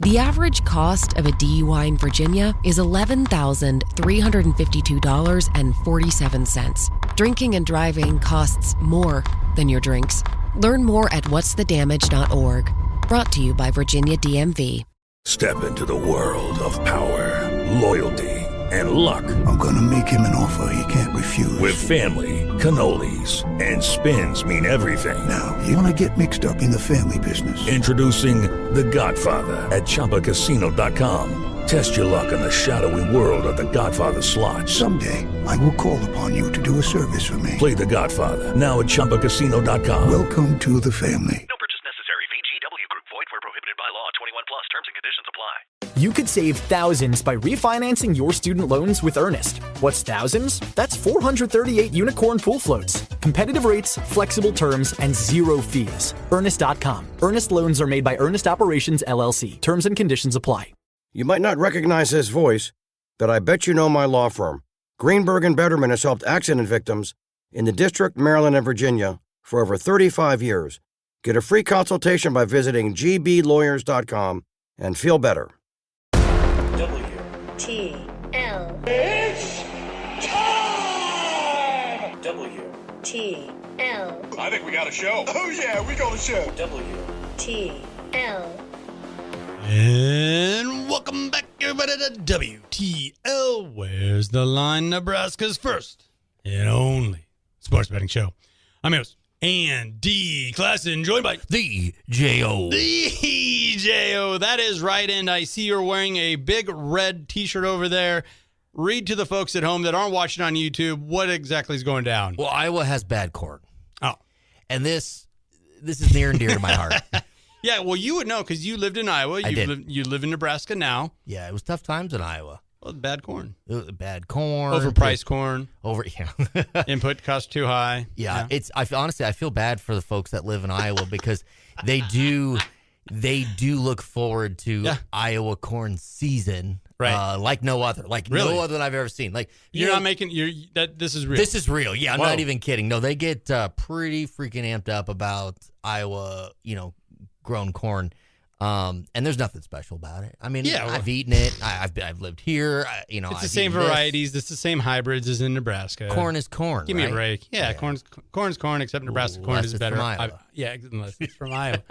The average cost of a DUI in Virginia is $11,352.47. Drinking and driving costs more than your drinks. Learn more at whatsthedamage.org. Brought to you by Virginia DMV. Step into the world of power, loyalty, and luck. I'm gonna make him an offer he can't refuse. With family, cannolis, and spins mean everything. Now, you wanna get mixed up in the family business. Introducing The Godfather at ChumbaCasino.com. Test your luck in the shadowy world of The Godfather slot. Someday, I will call upon you to do a service for me. Play The Godfather now at ChumbaCasino.com. Welcome to the family. No purchase necessary. VGW Group. Void where prohibited by law. 21 plus. Terms and conditions apply. You could save thousands by refinancing your student loans with Earnest. What's thousands? That's 438 unicorn pool floats. Competitive rates, flexible terms, and zero fees. Earnest.com. Earnest loans are made by Earnest Operations, LLC. Terms and conditions apply. You might not recognize this voice, but I bet you know my law firm. Greenberg & Betterman has helped accident victims in the District, Maryland, and Virginia for over 35 years. Get a free consultation by visiting gblawyers.com and feel better. WTL. It's time! WTL. I think we got a show. Oh, yeah, we got a show. WTL. And welcome back, everybody, to WTL. Where's the Line? Nebraska's first and only sports betting show. I'm your host, Andy Classen, joined by the J.O. The J.O. That is right, and I see you're wearing a big red T-shirt over there. Read to the folks at home that aren't watching on YouTube what exactly is going down. Well, Iowa has bad corn. Oh. And this is near and dear to my heart. Yeah, well, you would know because you lived in Iowa. You live in Nebraska now. Yeah, it was tough times in Iowa. Well, bad corn. Bad corn. Overpriced corn. Yeah. Input cost too high. Yeah. Honestly, I feel bad for the folks that live in Iowa because they do look forward to Iowa corn season. Right. Like no other. Like really? No other that I've ever seen. Like you're not making this is real. This is real. Yeah, I'm not even kidding. No, they get pretty freaking amped up about Iowa, grown corn. And there's nothing special about it. I mean, I've eaten it. I've lived here. It's the same varieties. It's the same hybrids as in Nebraska. Corn is corn. Give me a break. Yeah. Corn's corn, except Nebraska corn is better. Unless it's from Iowa.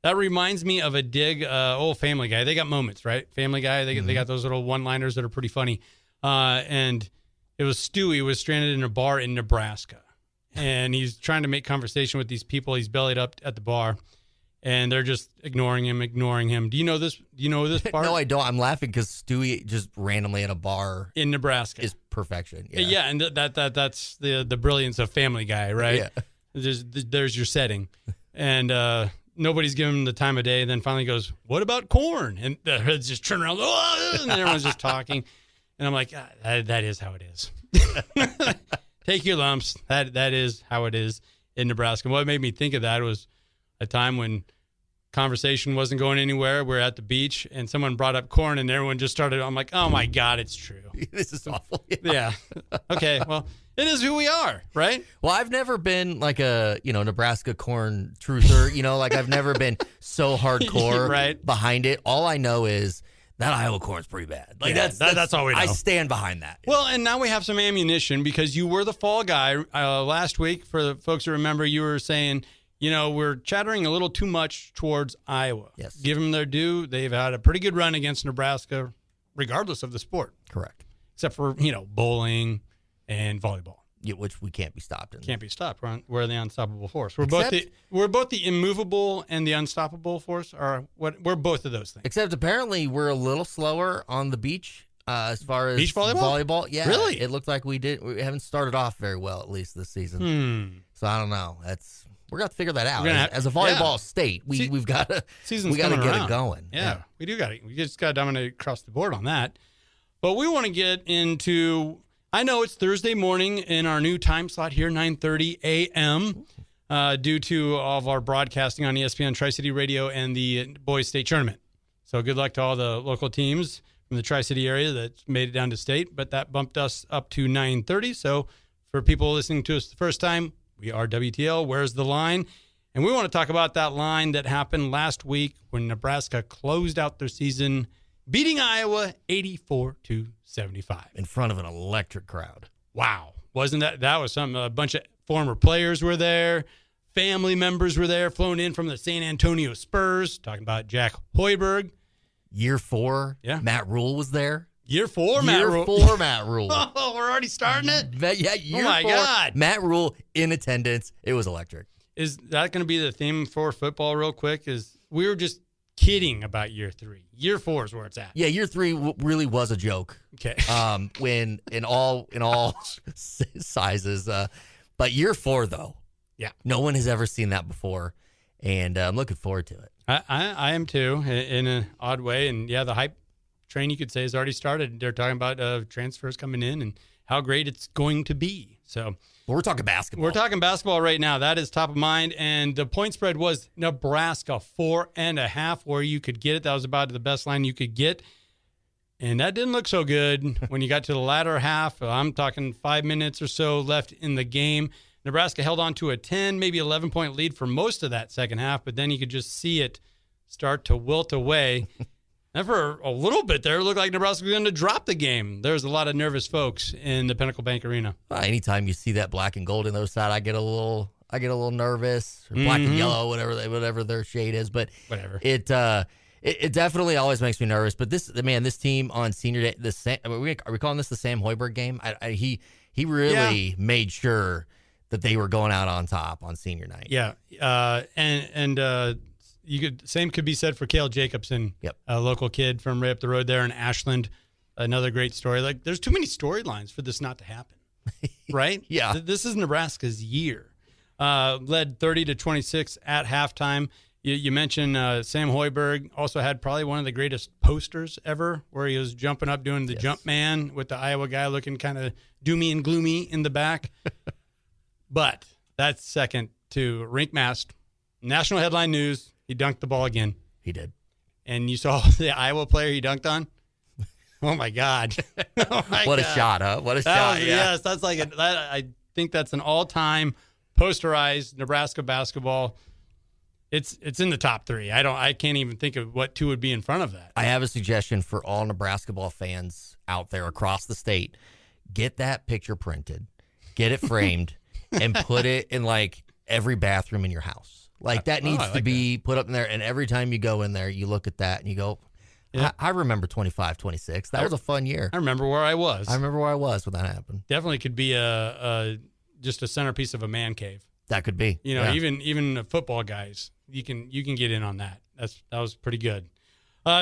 That reminds me of a dig. Old Family Guy. They got moments, right? Family Guy. They got those little one-liners that are pretty funny. And it was Stewie was stranded in a bar in Nebraska, and he's trying to make conversation with these people. He's bellied up at the bar. And they're just ignoring him. Do you know this? Do you know this part? No, I don't. I'm laughing because Stewie just randomly at a bar in Nebraska is perfection. Yeah, and that's the brilliance of Family Guy, right? Yeah. There's your setting, and nobody's giving him the time of day. And then finally goes, "What about corn?" And the heads just turn around, and everyone's just talking. And I'm like, that is how it is. Take your lumps. That is how it is in Nebraska. What made me think of that was a time when conversation wasn't going anywhere. We're at the beach, and someone brought up corn, and everyone just started. I'm like, oh, my God, it's true. This is awful. Yeah. Okay, well, it is who we are, right? Well, I've never been like a, Nebraska corn truther. Like I've never been so hardcore behind it. All I know is that Iowa corn's pretty bad. Like that's all we know. I stand behind that. Well, and now we have some ammunition because you were the fall guy last week. For the folks who remember, you were saying, we're chattering a little too much towards Iowa. Yes. Give them their due. They've had a pretty good run against Nebraska, regardless of the sport. Correct. Except for, bowling and volleyball. Yeah, which we can't be stopped. Can't be stopped. We're the unstoppable force. We're both the immovable and the unstoppable force. We're both of those things. Except apparently we're a little slower on the beach as far as beach volleyball. Yeah, really. It looked like we haven't started off very well, at least this season. So I don't know. We're going to figure that out. As a volleyball state, we've got to get it going. Yeah, we do got to. We just got to dominate across the board on that. But we want to get into. I know it's Thursday morning in our new time slot here, 9:30 a.m. Due to all of our broadcasting on ESPN Tri-City Radio and the Boys State Tournament. So good luck to all the local teams from the Tri-City area that made it down to state. But that bumped us up to 9:30. So for people listening to us the first time, we are WTL. Where's the Line? And we want to talk about that line that happened last week when Nebraska closed out their season, beating Iowa 84-75. In front of an electric crowd. Wow. Wasn't that was something? A bunch of former players were there. Family members were there, flown in from the San Antonio Spurs, talking about Jack Hoiberg. Year 4, Matt Rule was there. Year 4, Matt Rule. Year 4, Matt Rule. Oh, we're already starting it? Yeah, year 4. Oh, my God. Matt Rule in attendance. It was electric. Is that going to be the theme for football real quick? Is we were just kidding about year 3. Year 4 is where it's at. Yeah, year 3 really was a joke. Okay. When in all sizes. But year 4, though. Yeah. No one has ever seen that before, and I'm looking forward to it. I am too, in an odd way. And, yeah, the hype train, you could say, has already started. They're talking about transfers coming in and how great it's going to be. So we're talking basketball. We're talking basketball right now. That is top of mind. And the point spread was Nebraska 4.5, where you could get it. That was about the best line you could get. And that didn't look so good when you got to the latter half. I'm talking 5 minutes or so left in the game. Nebraska held on to a 10, maybe 11-point lead for most of that second half, but then you could just see it start to wilt away. And for a little bit there, it looked like Nebraska was going to drop the game. There's a lot of nervous folks in the Pinnacle Bank Arena. Anytime you see that black and gold in the other side, I get a little nervous. Or black and yellow, whatever their shade is. But whatever. It definitely always makes me nervous. But this team on senior day, are we calling this the Sam Hoiberg game? He really made sure that they were going out on top on senior night. Yeah, same could be said for Cale Jacobson, a local kid from right up the road there in Ashland. Another great story. Like, there's too many storylines for this not to happen, right? Yeah. This is Nebraska's year. Led 30-26 at halftime. You mentioned Sam Hoiberg also had probably one of the greatest posters ever, where he was jumping up doing the jump man with the Iowa guy looking kind of doomy and gloomy in the back. But that's second to Rink Mast. National headline news, he dunked the ball again. He did. And you saw the Iowa player he dunked on? Oh, my God. What a shot, huh? What a shot, Yes, that's I think that's an all-time posterized Nebraska basketball. It's in the top 3. I can't even think of what 2 would be in front of that. I have a suggestion for all Nebrasketball fans out there across the state. Get that picture printed. Get it framed. And put it in, like, every bathroom in your house. Like, that needs to be put up in there. And every time you go in there, you look at that and you go, I remember 25-26. That was a fun year. I remember where I was. I remember where I was when that happened. Definitely could be just a centerpiece of a man cave. That could be. Even football guys, you can get in on that. That was pretty good.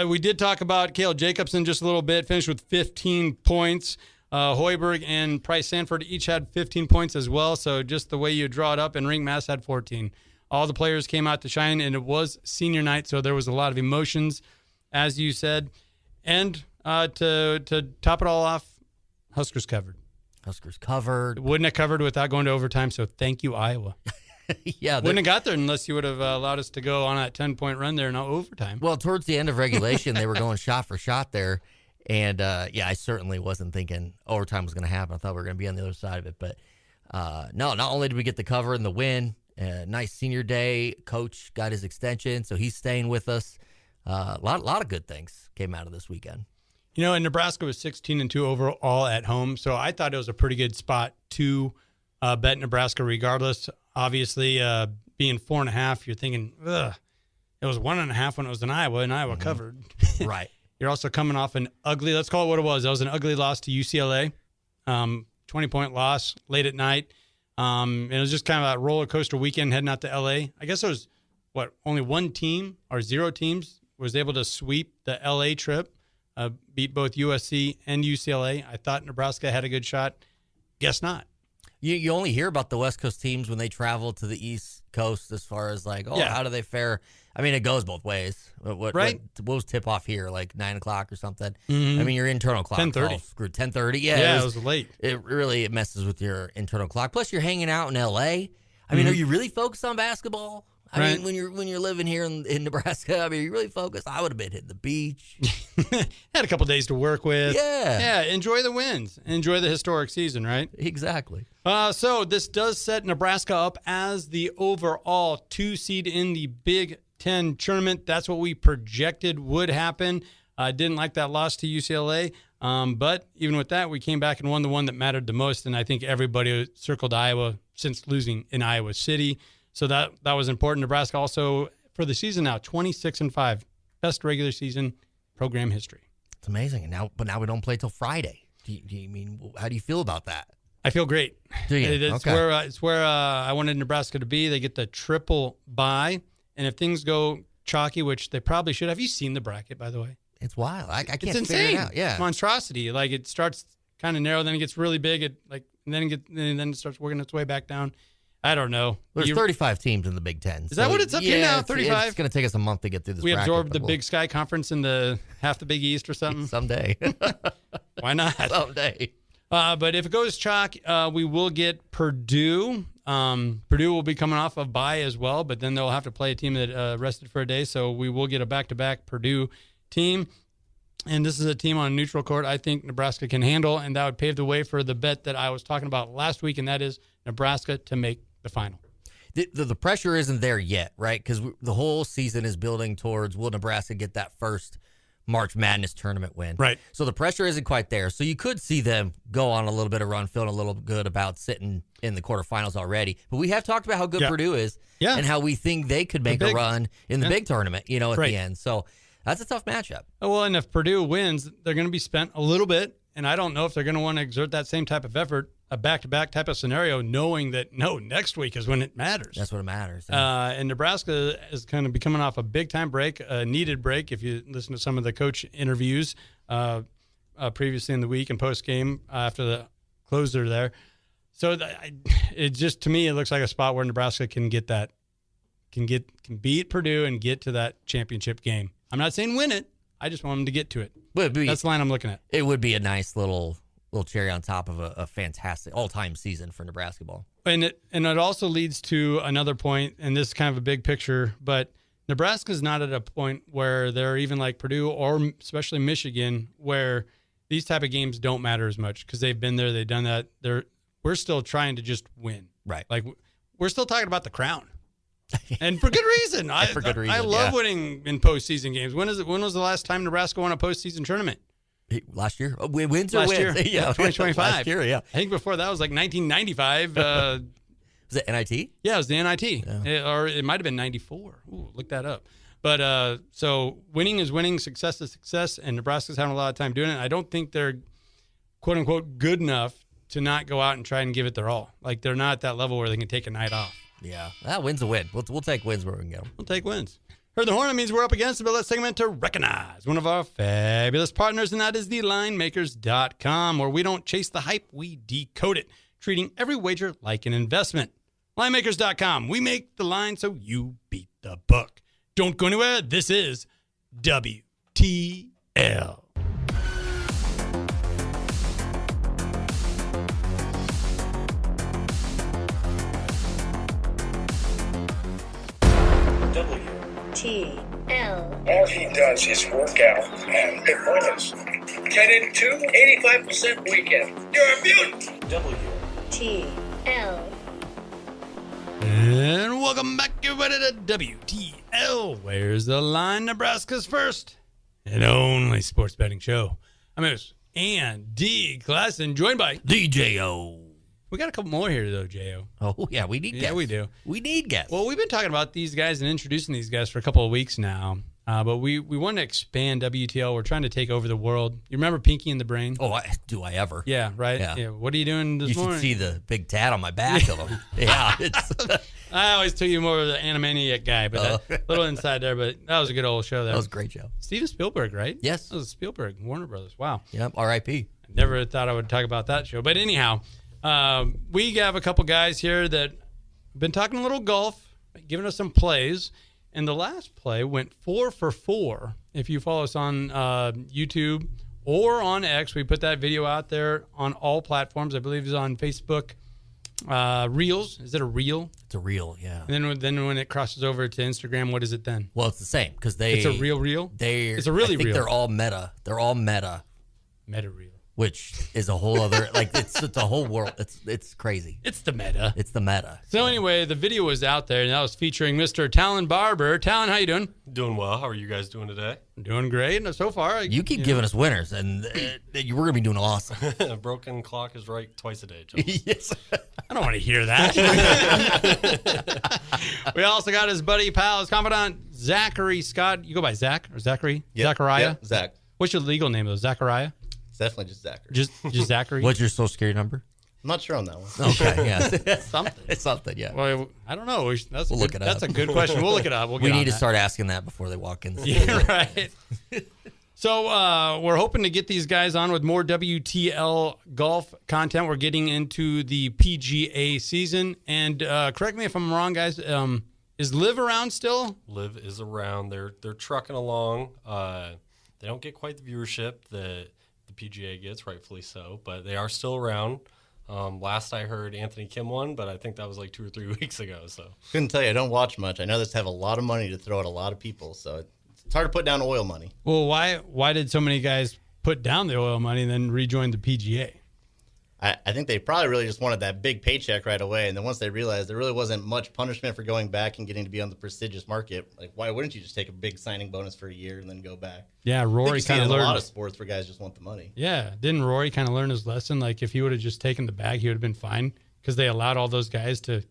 We did talk about Cale Jacobson just a little bit. Finished with 15 points. Hoiberg and Price Sanford each had 15 points as well. So just the way you draw it up, and Ring Mass had 14. All the players came out to shine, and it was senior night, so there was a lot of emotions, as you said. And to top it all off, Huskers covered. Huskers covered. Wouldn't have covered without going to overtime, so thank you, Iowa. Wouldn't have got there unless you would have allowed us to go on that 10-point run there in overtime. Well, towards the end of regulation, they were going shot for shot there. And, I certainly wasn't thinking overtime was going to happen. I thought we were going to be on the other side of it. But, no, not only did we get the cover and the win, nice senior day. Coach got his extension, so he's staying with us. A lot of good things came out of this weekend. And Nebraska was 16-2 overall at home, so I thought it was a pretty good spot to bet Nebraska regardless. Obviously, being 4.5, you're thinking, ugh. It was 1.5 when it was in Iowa, and Iowa covered. Right. You're also coming off an ugly, let's call it what it was. That was an ugly loss to UCLA, 20-point loss late at night. And it was just kind of a roller coaster weekend heading out to L.A. I guess there was, only one team or 0 teams was able to sweep the L.A. trip, beat both USC and UCLA. I thought Nebraska had a good shot. Guess not. You only hear about the West Coast teams when they travel to the East Coast as far as how do they fare? I mean, it goes both ways. What was tip off here, like 9 o'clock or something? Mm-hmm. I mean, your internal clock. 10:30. Screwed 10:30. Yeah, it was late. It messes with your internal clock. Plus, you're hanging out in L.A. I mean, are you really focused on basketball? I mean, when you're living here in Nebraska, I mean, you're really focused. I would have been hitting the beach. Had a couple days to work with. Yeah. Enjoy the wins. Enjoy the historic season, right? Exactly. So this does set Nebraska up as the overall 2 seed in the Big Ten tournament. That's what we projected would happen. Didn't like that loss to UCLA. But even with that, we came back and won the one that mattered the most. And I think everybody circled Iowa since losing in Iowa City. So that was important. Nebraska also, for the season now, 26-5. Best regular season program history. It's amazing. And now we don't play till Friday. Do you mean, how do you feel about that? I feel great. Do you? It's where I wanted Nebraska to be. They get the triple bye. And if things go chalky, which they probably should. Have you seen the bracket, by the way? It's wild. I can't it's figure insane. it out. Yeah. Monstrosity. Like, it starts kind of narrow, then it gets really big. And then it starts working its way back down. I don't know. There's 35 teams in the Big Ten. Is that what it's up to now? 35? It's going to take us a month to get through this bracket. We absorbed the Big Sky Conference in the half the Big East or something? Someday. Why not? Someday. But if it goes chalk, we will get Purdue. Purdue will be coming off of bye as well, but then they'll have to play a team that rested for a day. So we will get a back-to-back Purdue team. And this is a team on a neutral court I think Nebraska can handle, and that would pave the way for the bet that I was talking about last week, and that is Nebraska to make the final. The pressure isn't there yet, right? Because the whole season is building towards, will Nebraska get that first March Madness tournament win? Right. So the pressure isn't quite there. So you could see them go on a little bit of run, feeling a little good about sitting in the quarterfinals already. But we have talked about how good Purdue is and how we think they could make a run in the big tournament, at the end. So that's a tough matchup. Well, and if Purdue wins, they're going to be spent a little bit, and I don't know if they're going to want to exert that same type of effort, a back-to-back type of scenario, knowing that, next week is when it matters. That's what it matters. And Nebraska is kind of be coming off a big-time break, a needed break, if you listen to some of the coach interviews previously in the week and post-game after the closer there. So it just, to me, it looks like a spot where Nebraska can get that, can beat Purdue and get to that championship game. I'm not saying win it. I just want them to get to it. That's the line I'm looking at. It would be a nice little cherry on top of a fantastic all-time season for Nebrasketball. And it also leads to another point, and this is kind of a big picture, but Nebraska's not at a point where they're even like Purdue or especially Michigan, where these type of games don't matter as much because they've been there, they've done that. We're still trying to just win. Right. Like, we're still talking about the crown. And for good reason. I love winning in postseason games. When was the last time Nebraska won a postseason tournament? Last year. Wins or last wins? Year. Yeah, 2025. Last year, yeah. I think before that was like 1995. Was it NIT? Yeah, it was the NIT. Yeah. Or it might have been 94. Ooh, look that up. But so winning is winning, success is success, and Nebraska's having a lot of time doing it. I don't think they're, quote unquote, good enough to not go out and try and give it their all. Like, they're not at that level where they can take a night off. Yeah, that win's a win. We'll take wins where we can get them. We'll take wins. Heard the horn, that means we're up against it, but let's take a minute to recognize one of our fabulous partners, and that is the linemakers.com, where we don't chase the hype, we decode it, treating every wager like an investment. Linemakers.com, we make the line so you beat the book. Don't go anywhere. This is WTL. WTL. All he does is work out and pick winners. 10 and 2, 85% weekend. You're a mutant. WTL. And welcome back, everybody, to WTL. Where's the line? Nebraska's first and only sports betting show. I'm Miss Andy Classen, joined by DJO. We got a couple more here, though, J.O. Oh, yeah, we need guests. Yeah, we do. We need guests. Well, we've been talking about these guys and introducing these guys for a couple of weeks now, but we want to expand WTL. We're trying to take over the world. You remember Pinky and the Brain? Oh, do I ever? Yeah, right? Yeah. What are you doing this morning? You should see the big tat on my back of him. Yeah. I always took you more of the Animaniac guy, but a little inside there, but that was a good old show there. That was a great show. Steven Spielberg, right? Yes. That was Spielberg, Warner Brothers. Wow. Yep, R.I.P. I never thought I would talk about that show. But anyhow, we have a couple guys here that have been talking a little golf, giving us some plays. And the last play went 4 for 4. If you follow us on YouTube or on X, we put that video out there on all platforms. I believe it's on Facebook, Reels. Is it a reel? It's a reel, yeah. And then when it crosses over to Instagram, what is it then? Well, it's the same because it's a real reel. It's a really I think reel. They're all meta. They're all meta. Meta reel. Which is a whole other it's a whole world. It's crazy. It's the meta. It's the meta. So anyway, the video was out there, and that was featuring Mr. Tallon Barber. Tallon, how you doing? Doing well. How are you guys doing today? Doing great so far. You keep giving us winners, and we're gonna be doing awesome. A broken clock is right twice a day, John. Yes. I don't want to hear that. We also got his buddy, pal, his confidant, Zachary Scott. You go by Zach or Zachary? Yep. Zachariah? Yep, Zach. What's your legal name, though? Zachariah? It's definitely just Zachary. Just Zachary? What's your social security number? I'm not sure on that one. Okay, yeah. Something. It's something, yeah. Well, I don't know. We'll look it up. That's a good question. We'll look it up. We need to start asking that before they walk in. Yeah, right. So we're hoping to get these guys on with more WTL golf content. We're getting into the PGA season. And correct me if I'm wrong, guys. Is Liv around still? Liv is around. They're trucking along. They don't get quite the viewership that the PGA gets, rightfully so, but they are still around. Last I heard, Anthony Kim won, but I think that was like 2 or 3 weeks ago. So couldn't tell you. I don't watch much. I know this have a lot of money to throw at a lot of people, so it's hard to put down oil money. Well, why did so many guys put down the oil money and then rejoin the PGA? I think they probably really just wanted that big paycheck right away, and then once they realized there really wasn't much punishment for going back and getting to be on the prestigious market, like why wouldn't you just take a big signing bonus for a year and then go back? Yeah, Rory kind of learned. A lot of sports where guys just want the money. Yeah, didn't Rory kind of learn his lesson? Like if he would have just taken the bag, he would have been fine because they allowed all those guys to.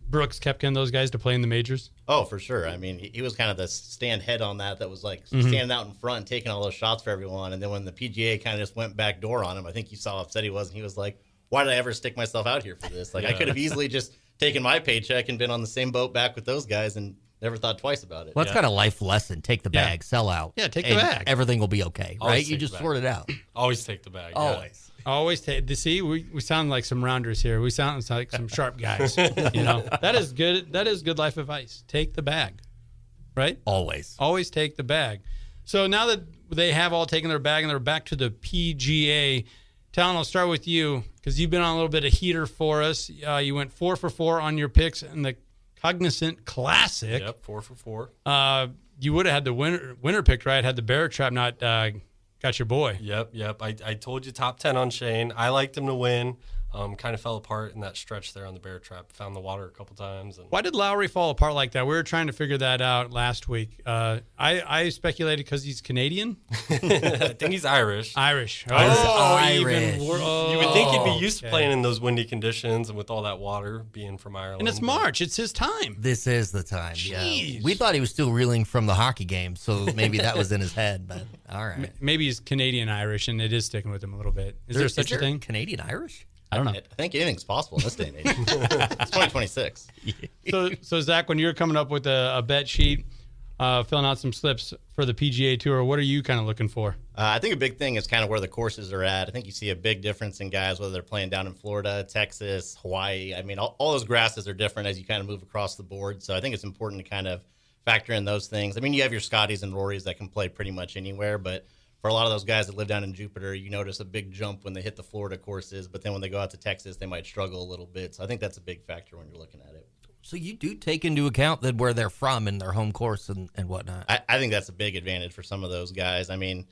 Brooks, Koepka, and those guys to play in the majors? Oh, for sure. I mean, he was kind of the stand head on that was like standing out in front and taking all those shots for everyone. And then when the PGA kind of just went back door on him, I think you saw how upset he was. And he was like, why did I ever stick myself out here for this? Like, I could have easily just taken my paycheck and been on the same boat back with those guys and never thought twice about it. Well, that's kind of life lesson. Take the bag, sell out. Yeah, take the bag. Everything will be okay, right? You just sort it out. Always take the bag. Always. Yeah. Always take. See, we sound like some rounders here. We sound like some sharp guys. You know, that is good. That is good life advice. Take the bag, right? Always take the bag. So now that they have all taken their bag and they're back to the PGA, Tallon, I'll start with you because you've been on a little bit of heater for us. You went 4 for 4 on your picks in the Cognizant Classic. Yep, 4 for 4. You would have had the winner picked, right? Had the bear trap not got your boy. Yep. I told you top 10 on Shane. I liked him to win. Kind of fell apart in that stretch there on the bear trap. Found the water a couple times. And why did Lowry fall apart like that? We were trying to figure that out last week. I speculated because he's Canadian. I think he's Irish. Irish. Irish. You would think he'd be used to playing in those windy conditions and with all that water being from Ireland. And it's March. It's his time. This is the time. Jeez. Yeah. We thought he was still reeling from the hockey game, so maybe that was in his head. But all right. Maybe he's Canadian-Irish, and it is sticking with him a little bit. Is there such a thing? Canadian-Irish? I don't know. I think anything's possible in this day and age. It's 2026. So Zach, when you're coming up with a bet sheet, filling out some slips for the PGA Tour, what are you kind of looking for? I think a big thing is kind of where the courses are at. I think you see a big difference in guys, whether they're playing down in Florida, Texas, Hawaii. I mean, all those grasses are different as you kind of move across the board. So I think it's important to kind of factor in those things. I mean, you have your Scotties and Rorys that can play pretty much anywhere, but for a lot of those guys that live down in Jupiter, you notice a big jump when they hit the Florida courses, but then when they go out to Texas, they might struggle a little bit. So I think that's a big factor when you're looking at it. So you do take into account that where they're from and their home course and whatnot. I think that's a big advantage for some of those guys. I mean,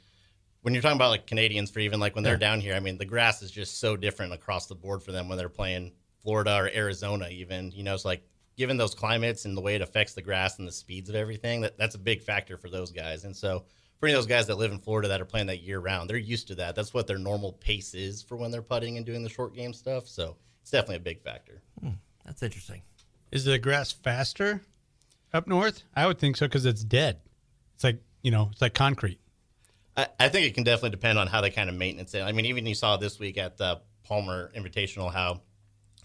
when you're talking about like Canadians for even like when they're down here, I mean, the grass is just so different across the board for them when they're playing Florida or Arizona even. You know, it's like given those climates and the way it affects the grass and the speeds of everything, that's a big factor for those guys. And so for any of those guys that live in Florida that are playing that year-round, they're used to that. That's what their normal pace is for when they're putting and doing the short game stuff. So it's definitely a big factor. That's interesting. Is the grass faster up north? I would think so because it's dead. It's like, it's like concrete. I think it can definitely depend on how they kind of maintenance it. I mean, even you saw this week at the Palmer Invitational how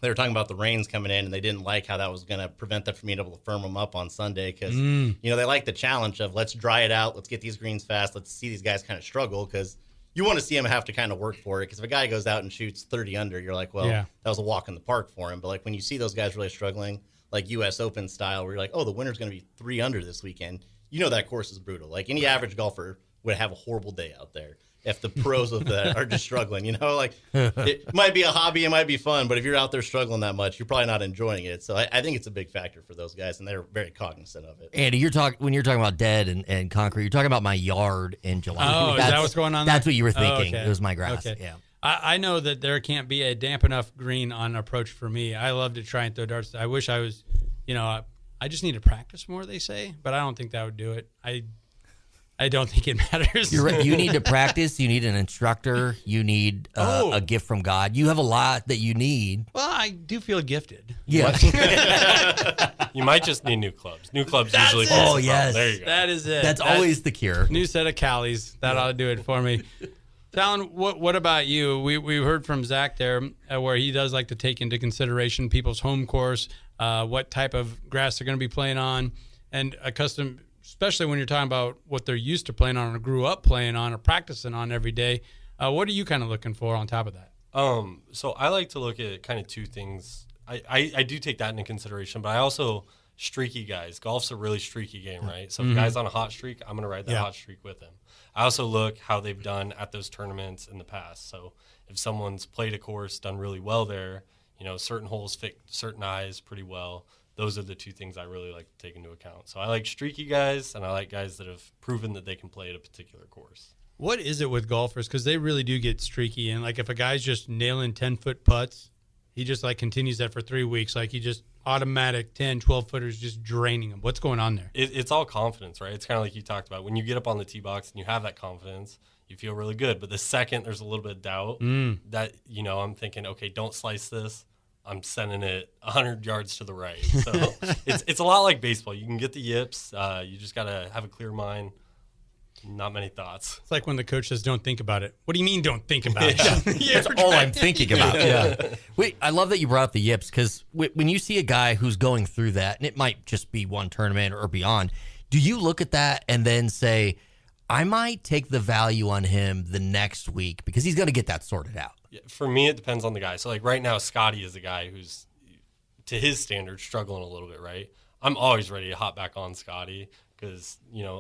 they were talking about the rains coming in, and they didn't like how that was going to prevent them from being able to firm them up on Sunday because, they like the challenge of let's dry it out, let's get these greens fast, let's see these guys kind of struggle because you want to see them have to kind of work for it because if a guy goes out and shoots 30 under, you're like, well, that was a walk in the park for him. But, like, when you see those guys really struggling, like U.S. Open style, where you're like, oh, the winner's going to be 3 under this weekend, that course is brutal. Like, any average golfer would have a horrible day out there if the pros of that are just struggling. Like it might be a hobby, it might be fun, but if you're out there struggling that much, you're probably not enjoying it. So I think it's a big factor for those guys, and they're very cognizant of it. Andy, when you're talking about dead and concrete, you're talking about my yard in July. Oh, is that what's going on That's there? what you were thinking. Okay. It was my grass. Okay. Yeah. I know that there can't be a damp enough green on approach for me. I love to try and throw darts. I wish I was, I just need to practice more, they say, but I don't think that would do it. I don't think it matters. You're right. You need to practice. You need an instructor. You need a gift from God. You have a lot that you need. Well, I do feel gifted. Yeah. You might just need new clubs. New clubs That's usually. it. Oh, yes. There you go. That is it. That's always the cure. New set of Callies. That ought to do it for me. Tallon, what about you? We heard from Zach there where he does like to take into consideration people's home course, what type of grass they're going to be playing on, and a custom, especially when you're talking about what they're used to playing on or grew up playing on or practicing on every day. What are you kind of looking for on top of that? So I like to look at kind of two things. I do take that into consideration, but I also streaky guys. Golf's a really streaky game, right? So if a guy's on a hot streak, I'm going to ride that hot streak with him. I also look how they've done at those tournaments in the past. So if someone's played a course, done really well there, certain holes fit certain eyes pretty well. Those are the two things I really like to take into account. So I like streaky guys, and I like guys that have proven that they can play at a particular course. What is it with golfers? Because they really do get streaky. And, like, if a guy's just nailing 10-foot putts, he just, like, continues that for 3 weeks. Like, he just automatic 10, 12-footers just draining them. What's going on there? It's all confidence, right? It's kind of like you talked about. When you get up on the tee box and you have that confidence, you feel really good. But the second there's a little bit of doubt, that, I'm thinking, okay, don't slice this. I'm sending it 100 yards to the right. So it's a lot like baseball. You can get the yips. You just got to have a clear mind. Not many thoughts. It's like when the coach says, don't think about it. What do you mean don't think about it? That's all I'm thinking about. Yeah. Wait, I love that you brought up the yips, because when you see a guy who's going through that, and it might just be one tournament or beyond, do you look at that and then say, I might take the value on him the next week because he's going to get that sorted out? Yeah, for me, it depends on the guy. So, like right now, Scotty is a guy who's, to his standards, struggling a little bit, right? I'm always ready to hop back on Scotty because,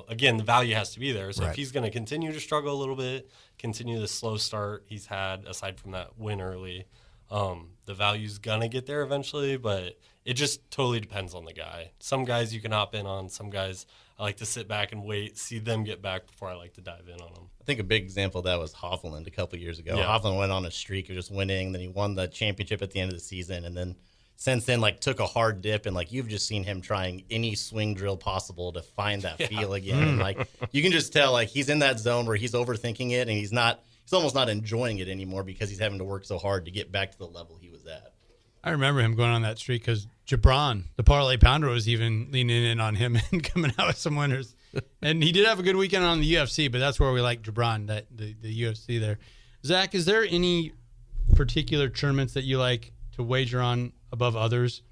again, the value has to be there. So if he's going to continue to struggle a little bit, continue the slow start he's had, aside from that win early, the value's going to get there eventually, but it just totally depends on the guy. Some guys you can hop in on. Some guys I like to sit back and wait, see them get back before I like to dive in on them. I think a big example of that was Hovland a couple years ago. Yeah. Hovland went on a streak of just winning, then he won the championship at the end of the season, and then since then, took a hard dip, and, you've just seen him trying any swing drill possible to find that feel again. And, you can just tell, he's in that zone where he's overthinking it, and he's almost not enjoying it anymore because he's having to work so hard to get back to the level he was at. I remember him going on that streak because Gibran, the parlay pounder, was even leaning in on him and coming out with some winners. And he did have a good weekend on the UFC, but that's where we like Gibran, the UFC there. Zach, is there any particular tournaments that you like to wager on above others?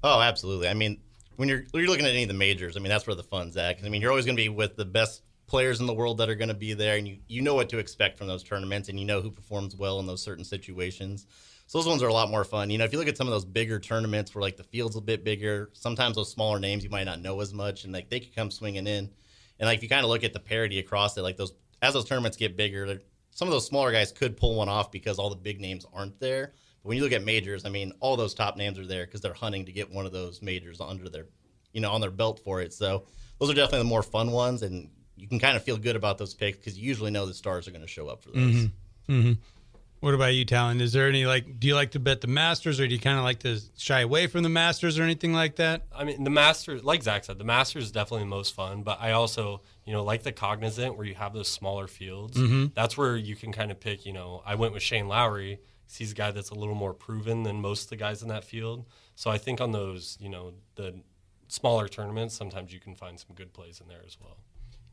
Oh, absolutely. I mean, when you're looking at any of the majors, that's where the fun's at. 'Cause, you're always going to be with the best players in the world that are going to be there, and you know what to expect from those tournaments, and you know who performs well in those certain situations. So those ones are a lot more fun. If you look at some of those bigger tournaments where the field's a bit bigger, sometimes those smaller names you might not know as much, and they could come swinging in. And if you kind of look at the parity across it, as those tournaments get bigger, some of those smaller guys could pull one off because all the big names aren't there. But when you look at majors, all those top names are there because they're hunting to get one of those majors under their, on their belt for it. So those are definitely the more fun ones, and you can kind of feel good about those picks because you usually know the stars are going to show up for those. Mm-hmm. Mm-hmm. What about you, Tallon? Is there any, do you like to bet the Masters, or do you kind of like to shy away from the Masters or anything like that? The Masters, like Zach said, the Masters is definitely the most fun, but I also, like the Cognizant where you have those smaller fields. Mm-hmm. That's where you can kind of pick, I went with Shane Lowry. He's a guy that's a little more proven than most of the guys in that field. So I think on those, the smaller tournaments, sometimes you can find some good plays in there as well.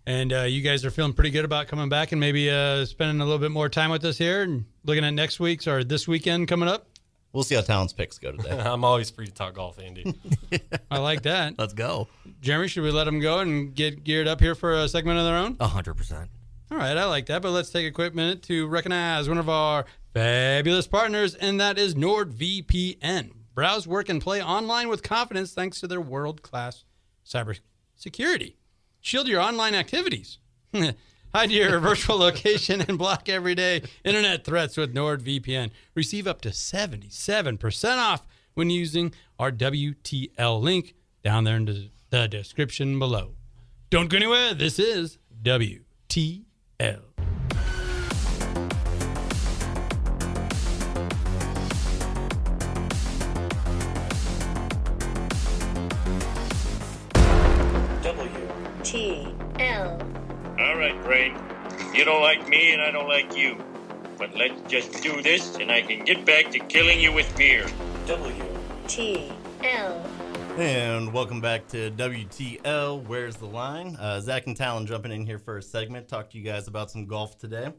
And you guys are feeling pretty good about coming back and maybe spending a little bit more time with us here and looking at next week's or this weekend coming up? We'll see how Tallon's picks go today. I'm always free to talk golf, Andy. I like that. Let's go. Jeremy, should we let them go and get geared up here for a segment of their own? 100%. All right, I like that. But let's take a quick minute to recognize one of our fabulous partners, and that is NordVPN. Browse, work, and play online with confidence thanks to their world-class cybersecurity. Shield your online activities. Hide your virtual location and block everyday internet threats with NordVPN. Receive up to 77% off when using our WTL link down there in the description below. Don't go anywhere. This is WTL. WTL. All right, Brain. You don't like me and I don't like you. But let's just do this and I can get back to killing you with beer. WTL. And welcome back to WTL, Where's the Line? Zach and Tallon jumping in here for a segment, talk to you guys about some golf today.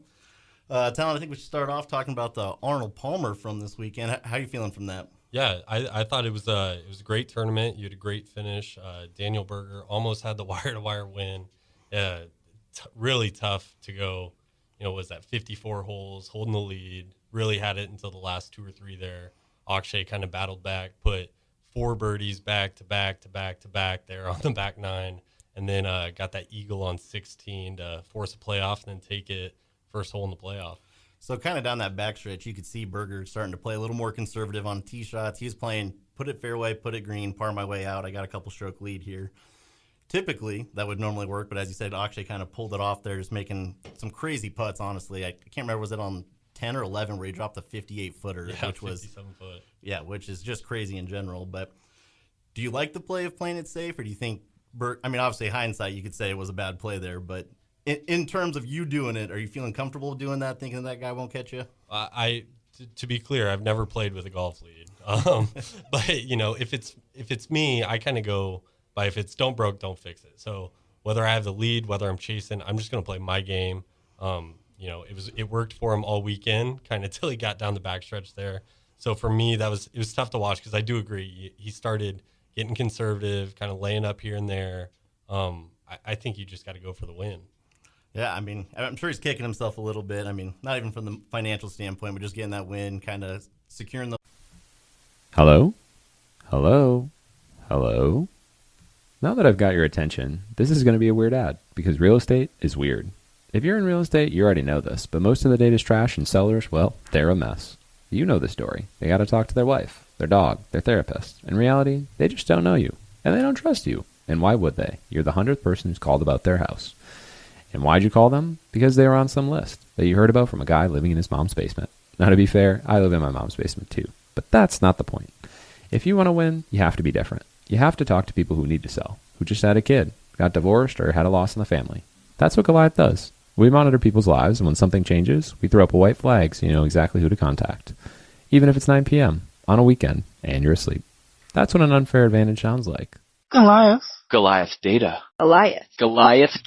Tallon, I think we should start off talking about the Arnold Palmer from this weekend. How are you feeling from that? Yeah, I thought it was a great tournament. You had a great finish. Daniel Berger almost had the wire-to-wire win. Really tough to go, was that 54 holes, holding the lead. Really had it until the last 2 or 3 there. Akshay kind of battled back, put 4 birdies back to back there on the back 9, and then got that eagle on 16 to force a playoff and then take it first hole in the playoff. So kind of down that backstretch, you could see Berger starting to play a little more conservative on tee shots. He was playing put it fairway, put it green, par my way out. I got a couple stroke lead here. Typically, that would normally work, but as you said, Akshay kind of pulled it off there, just making some crazy putts, honestly. I can't remember, was it on 10 or 11 where he dropped the 58-footer, which was 57-foot. Yeah, which is just crazy in general. But do you like the play of playing it safe, or do you think obviously hindsight, you could say it was a bad play there, but in terms of you doing it, are you feeling comfortable doing that, thinking that guy won't catch you? To be clear, I've never played with a golf lead. But if it's me, I kind of go by if it's don't broke, don't fix it. So whether I have the lead, whether I'm chasing, I'm just going to play my game. It worked for him all weekend, kind of till he got down the backstretch there. So for me, it was tough to watch because I do agree. He started getting conservative, kind of laying up here and there. I think you just got to go for the win. Yeah, I'm sure he's kicking himself a little bit. Not even from the financial standpoint, but just getting that win, kind of securing the... Hello? Now that I've got your attention, this is going to be a weird ad, because real estate is weird. If you're in real estate, you already know this, but most of the data's trash and sellers, well, they're a mess. You know the story. They got to talk to their wife, their dog, their therapist. In reality, they just don't know you, and they don't trust you. And why would they? You're the 100th person who's called about their house. And why'd you call them? Because they were on some list that you heard about from a guy living in his mom's basement. Now, to be fair, I live in my mom's basement too, but that's not the point. If you want to win, you have to be different. You have to talk to people who need to sell, who just had a kid, got divorced, or had a loss in the family. That's what Goliath does. We monitor people's lives, and when something changes, we throw up a white flag so you know exactly who to contact. Even if it's 9 p.m. on a weekend and you're asleep. That's what an unfair advantage sounds like. Goliath Data. Goliath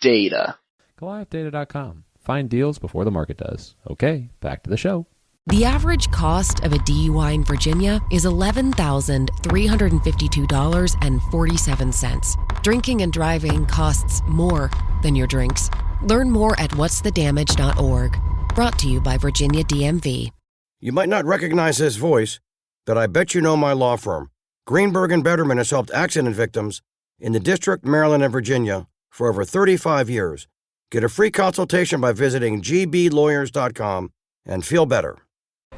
Data. GoliathData.com. Find deals before the market does. Okay, back to the show. The average cost of a DUI in Virginia is $11,352.47. Drinking and driving costs more than your drinks. Learn more at whatsthedamage.org. Brought to you by Virginia DMV. You might not recognize this voice, but I bet you know my law firm. Greenberg & Betterman has helped accident victims in the District, Maryland, and Virginia for over 35 years. Get a free consultation by visiting gblawyers.com and feel better.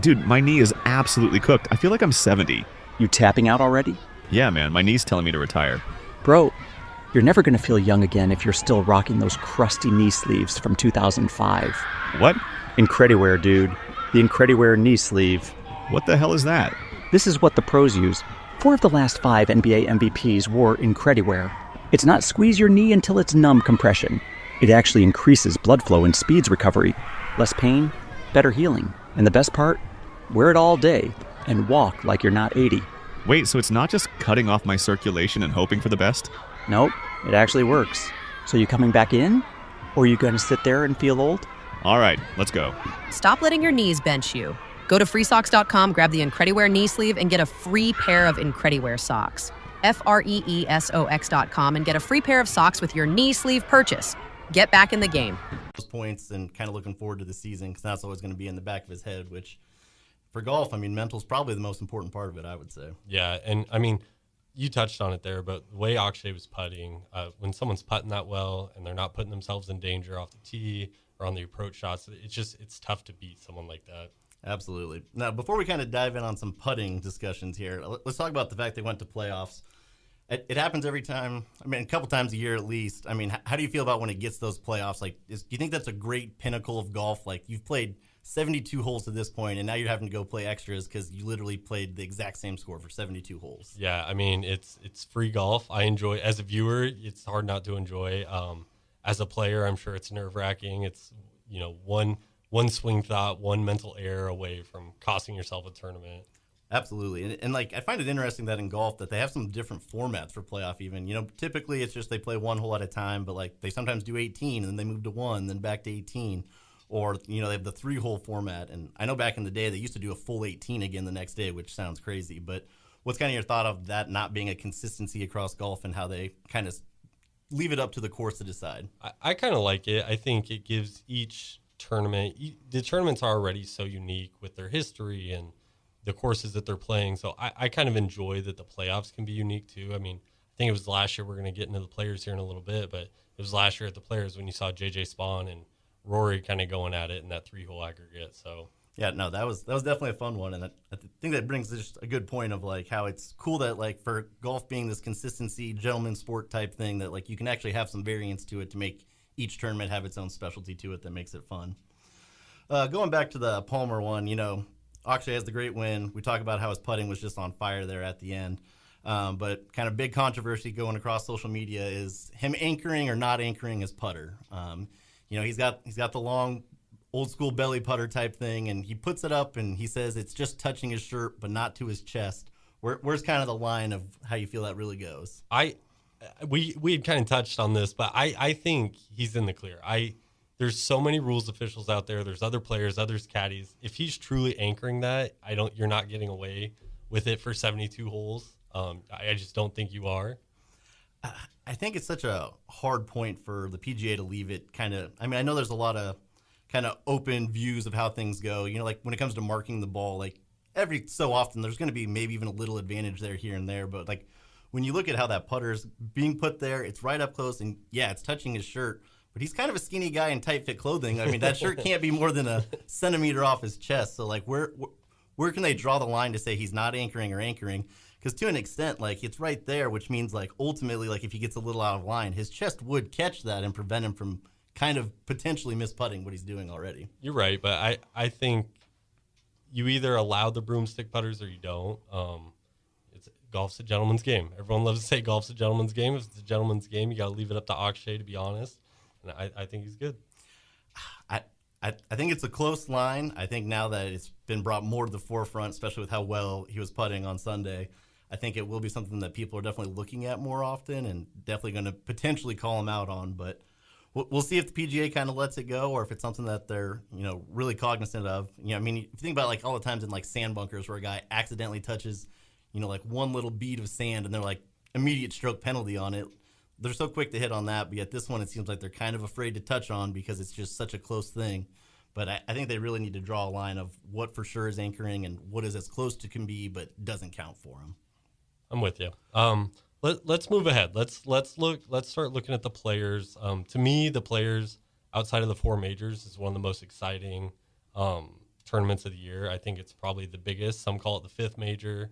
Dude, my knee is absolutely cooked. I feel like I'm 70. You tapping out already? Yeah, man, my knee's telling me to retire. Bro, you're never going to feel young again if you're still rocking those crusty knee sleeves from 2005. What? Incrediwear, dude. The Incrediwear knee sleeve. What the hell is that? This is what the pros use. 4 of the last 5 NBA MVPs wore Incrediwear. It's not squeeze your knee until it's numb compression. It actually increases blood flow and speeds recovery. Less pain, better healing. And the best part? Wear it all day and walk like you're not 80. Wait, so it's not just cutting off my circulation and hoping for the best? Nope, it actually works. So you coming back in? Or are you going to sit there and feel old? All right, let's go. Stop letting your knees bench you. Go to freesocks.com, grab the Incrediwear knee sleeve, and get a free pair of Incrediwear socks. FREESOX.com and get a free pair of socks with your knee sleeve purchase. Get back in the game. Those points and kind of looking forward to the season because that's always going to be in the back of his head, which for golf, mental's probably the most important part of it, I would say. Yeah, and you touched on it there, but the way Akshay was putting, when someone's putting that well and they're not putting themselves in danger off the tee or on the approach shots, it's tough to beat someone like that. Absolutely. Now, before we kind of dive in on some putting discussions here, let's talk about the fact they went to playoffs. It happens every time. I mean, a couple times a year at least. I mean, how do you feel about when it gets those playoffs? Like, do you think that's a great pinnacle of golf? Like, you've played 72 holes to this point, and now you're having to go play extras because you literally played the exact same score for 72 holes. Yeah, I mean, it's free golf. I enjoy, as a viewer, it's hard not to enjoy. As a player, I'm sure it's nerve-wracking. It's, one swing thought, one mental error away from costing yourself a tournament. Absolutely. And I find it interesting that in golf that they have some different formats for playoff even. Typically it's just they play one hole at a time, but they sometimes do 18 and then they move to 1, then back to 18. Or, they have the 3-hole format. And I know back in the day they used to do a full 18 again the next day, which sounds crazy. But what's kind of your thought of that not being a consistency across golf and how they kind of leave it up to the course to decide? I kind of like it. I think it gives each tournament, the tournaments are already so unique with their history and the courses that they're playing. So I kind of enjoy that the playoffs can be unique too. I mean, I think it was last year, we're going to get into the players here in a little bit, but it was last year at the players when you saw JJ Spawn and Rory kind of going at it in that 3-hole aggregate. So yeah, no, that was definitely a fun one. And I think that brings just a good point of how it's cool that for golf being this consistency, gentleman's sport type thing, that you can actually have some variance to it to make each tournament have its own specialty to it that makes it fun. Going back to the Palmer one, Akshay has the great win. We talk about how his putting was just on fire there at the end. But kind of big controversy going across social media is him anchoring or not anchoring his putter. He's got the long old school belly putter type thing, and he puts it up and he says it's just touching his shirt but not to his chest. Where's kind of the line of how you feel that really goes? We had kind of touched on this, but I think he's in the clear. There's so many rules officials out there. There's other players, others caddies. If he's truly anchoring that, you're not getting away with it for 72 holes. I just don't think you are. I think it's such a hard point for the PGA to leave it kind of. I mean, I know there's a lot of kind of open views of how things go. When it comes to marking the ball, every so often there's going to be maybe even a little advantage there here and there. But when you look at how that putter's being put there, it's right up close, and yeah, it's touching his shirt. But he's kind of a skinny guy in tight fit clothing. I mean, that shirt can't be more than a centimeter off his chest. So where can they draw the line to say he's not anchoring or anchoring? Because to an extent, it's right there, which means ultimately, if he gets a little out of line, his chest would catch that and prevent him from kind of potentially misputting what he's doing already. You're right, but I think you either allow the broomstick putters or you don't. Golf's a gentleman's game. Everyone loves to say golf's a gentleman's game. If it's a gentleman's game, you got to leave it up to Akshay, to be honest. And I think he's good. I think it's a close line. I think now that it's been brought more to the forefront, especially with how well he was putting on Sunday, I think it will be something that people are definitely looking at more often and definitely going to potentially call him out on. But we'll see if the PGA kind of lets it go or if it's something that they're really cognizant of. I mean, if you think about all the times in sand bunkers where a guy accidentally touches one little bead of sand and they're immediate stroke penalty on it. They're so quick to hit on that, but yet this one it seems like they're kind of afraid to touch on because it's just such a close thing. But I think they really need to draw a line of what for sure is anchoring and what is as close to can be but doesn't count for him. I'm with you. Let's move ahead. Let's start looking at the players. To me, the players outside of the 4 majors is one of the most exciting tournaments of the year. I think it's probably the biggest. Some call it the 5th major.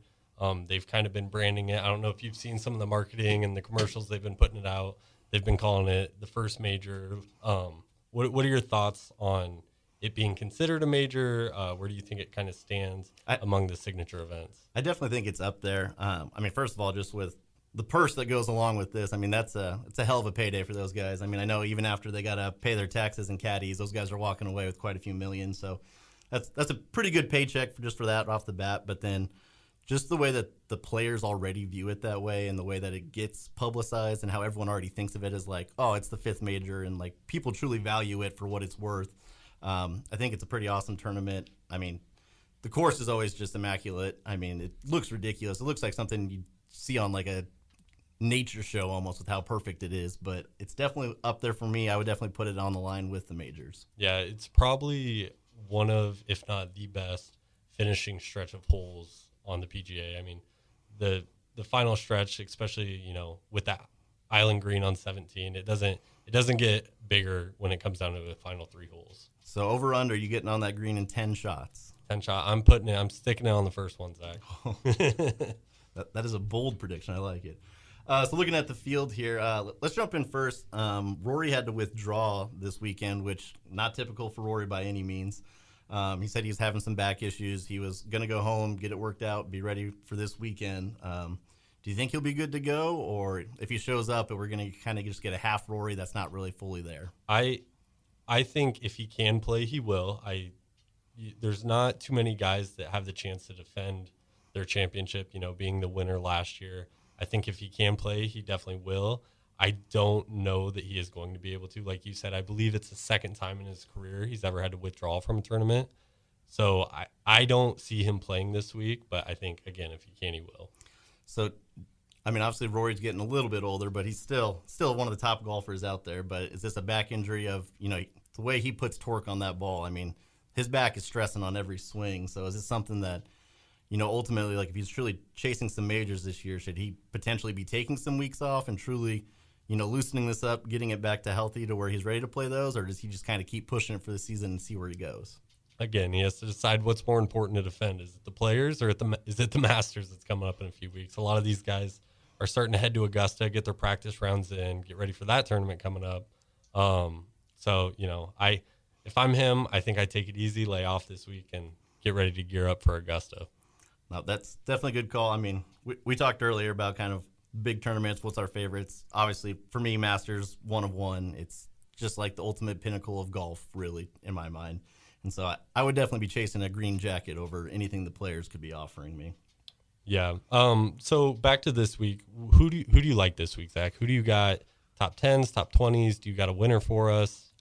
They've kind of been branding it. I don't know if you've seen some of the marketing and the commercials they've been putting it out. They've been calling it the first major. What are your thoughts on it being considered a major? Where do you think it kind of stands among the signature events? I definitely think it's up there. I mean, first of all, just with the purse that goes along with this, I mean, it's a hell of a payday for those guys. I mean, I know even after they got to pay their taxes and caddies, those guys are walking away with quite a few million. So that's a pretty good paycheck for that off the bat. But then just the way that the players already view it that way and the way that it gets publicized and how everyone already thinks of it as it's the 5th major and people truly value it for what it's worth. I think it's a pretty awesome tournament. I mean, the course is always just immaculate. I mean, it looks ridiculous. It looks like something you'd see on a nature show almost with how perfect it is, but it's definitely up there for me. I would definitely put it on the line with the majors. Yeah, it's probably one of, if not the best, finishing stretch of holes on the PGA. I mean, the the final stretch, especially, with that island green on 17, it doesn't get bigger when it comes down to the final 3 holes. So over under, you getting on that green in 10 shots? 10 shots. I'm sticking it on the first one, Zach. That is a bold prediction. I like it. So looking at the field here, let's jump in first. Rory had to withdraw this weekend, which not typical for Rory by any means. He said he was having some back issues. He was going to go home, get it worked out, be ready for this weekend. Do you think he'll be good to go? Or if he shows up, we're going to kind of just get a half Rory that's not really fully there? I think if he can play, he will. There's not too many guys that have the chance to defend their championship, being the winner last year. I think if he can play, he definitely will. I don't know that he is going to be able to. Like you said, I believe it's the second time in his career he's ever had to withdraw from a tournament. So I don't see him playing this week, but I think, again, if he can, he will. So, I mean, obviously Rory's getting a little bit older, but he's still one of the top golfers out there. But is this a back injury of, the way he puts torque on that ball? I mean, his back is stressing on every swing. So is this something that, ultimately, like if he's truly chasing some majors this year, should he potentially be taking some weeks off and truly, loosening this up, getting it back to healthy to where he's ready to play those? Or does he just kind of keep pushing it for the season and see where he goes? Again, he has to decide what's more important to defend. Is it the players or is it the Masters that's coming up in a few weeks? A lot of these guys are starting to head to Augusta, get their practice rounds in, get ready for that tournament coming up. So, if I'm him, I think I take it easy, lay off this week, and get ready to gear up for Augusta. No, that's definitely a good call. I mean, we talked earlier about kind of big tournaments, what's our favorites. Obviously, for me, Masters, 1 of 1. It's just like the ultimate pinnacle of golf, really, in my mind. And so I would definitely be chasing a green jacket over anything the players could be offering me. Yeah. So back to this week, who do you like this week, Zach? Who do you got? Top 10s, top 20s? Do you got a winner for us?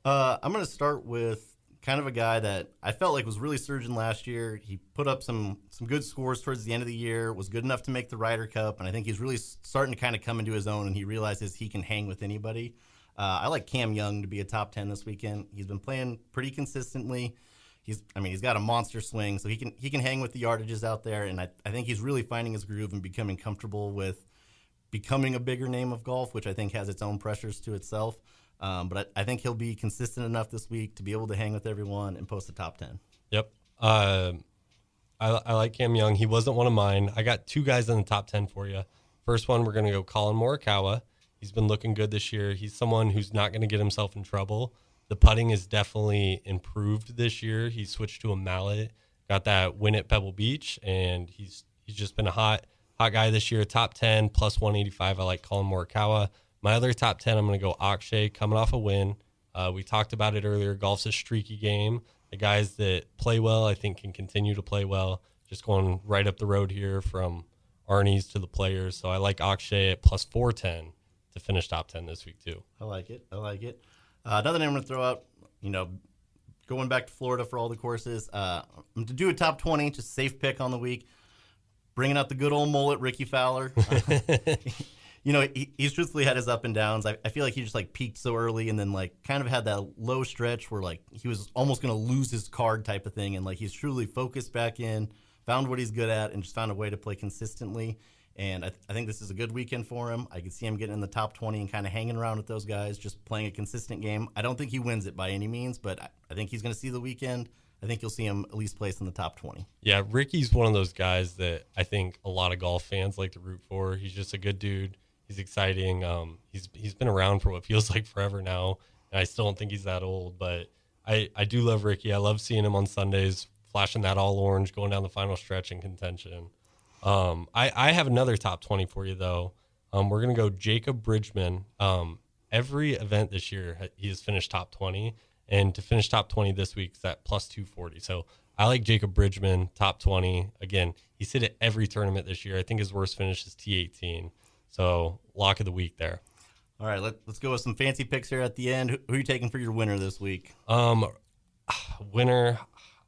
I'm going to start with kind of a guy that I felt like was really surging last year. He put up some good scores towards the end of the year, was good enough to make the Ryder Cup, and I think he's really starting to kind of come into his own, and he realizes he can hang with anybody. I like Cam Young to be a top 10 this weekend. He's been playing pretty consistently. He's got a monster swing, so he can hang with the yardages out there, and I think he's really finding his groove and becoming comfortable with becoming a bigger name of golf, which I think has its own pressures to itself. But I think he'll be consistent enough this week to be able to hang with everyone and post a top 10. Yep. I like Cam Young. He wasn't one of mine. I got 2 guys in the top 10 for you. First one, we're going to go Collin Morikawa. He's been looking good this year. He's someone who's not going to get himself in trouble. The putting is definitely improved this year. He switched to a mallet, got that win at Pebble Beach, and he's just been a hot guy this year. Top 10, plus 185. I like Collin Morikawa. My other top 10, I'm going to go Akshay, coming off a win. We talked about it earlier. Golf's a streaky game. The guys that play well, I think, can continue to play well. Just going right up the road here from Arnie's to the Players. So I like Akshay at plus 410 to finish top 10 this week, too. I like it. Another name I'm going to throw out, going back to Florida for all the courses. I'm going to do a top 20, just safe pick on the week. Bringing out the good old mullet, Ricky Fowler. He's truthfully had his up and downs. I feel like he just peaked so early and then kind of had that low stretch where he was almost going to lose his card type of thing. And he's truly focused back in, found what he's good at, and just found a way to play consistently. And I think this is a good weekend for him. I can see him getting in the top 20 and kind of hanging around with those guys, just playing a consistent game. I don't think he wins it by any means, but I think he's going to see the weekend. I think you'll see him at least place in the top 20. Yeah, Ricky's one of those guys that I think a lot of golf fans like to root for. He's just a good dude. He's exciting. He's been around for what feels like forever now, and I still don't think he's that old. But I do love Ricky. I love seeing him on Sundays, flashing that all orange, going down the final stretch in contention. I have another top 20 for you, though. We're going to go Jacob Bridgman. Every event this year, he has finished top 20. And to finish top 20 this week is at plus 240. So I like Jacob Bridgman, top 20. Again, he's hit at every tournament this year. I think his worst finish is T18. So lock of the week there. All right, let's go with some fancy picks here at the end. Who are you taking for your winner this week? Winner,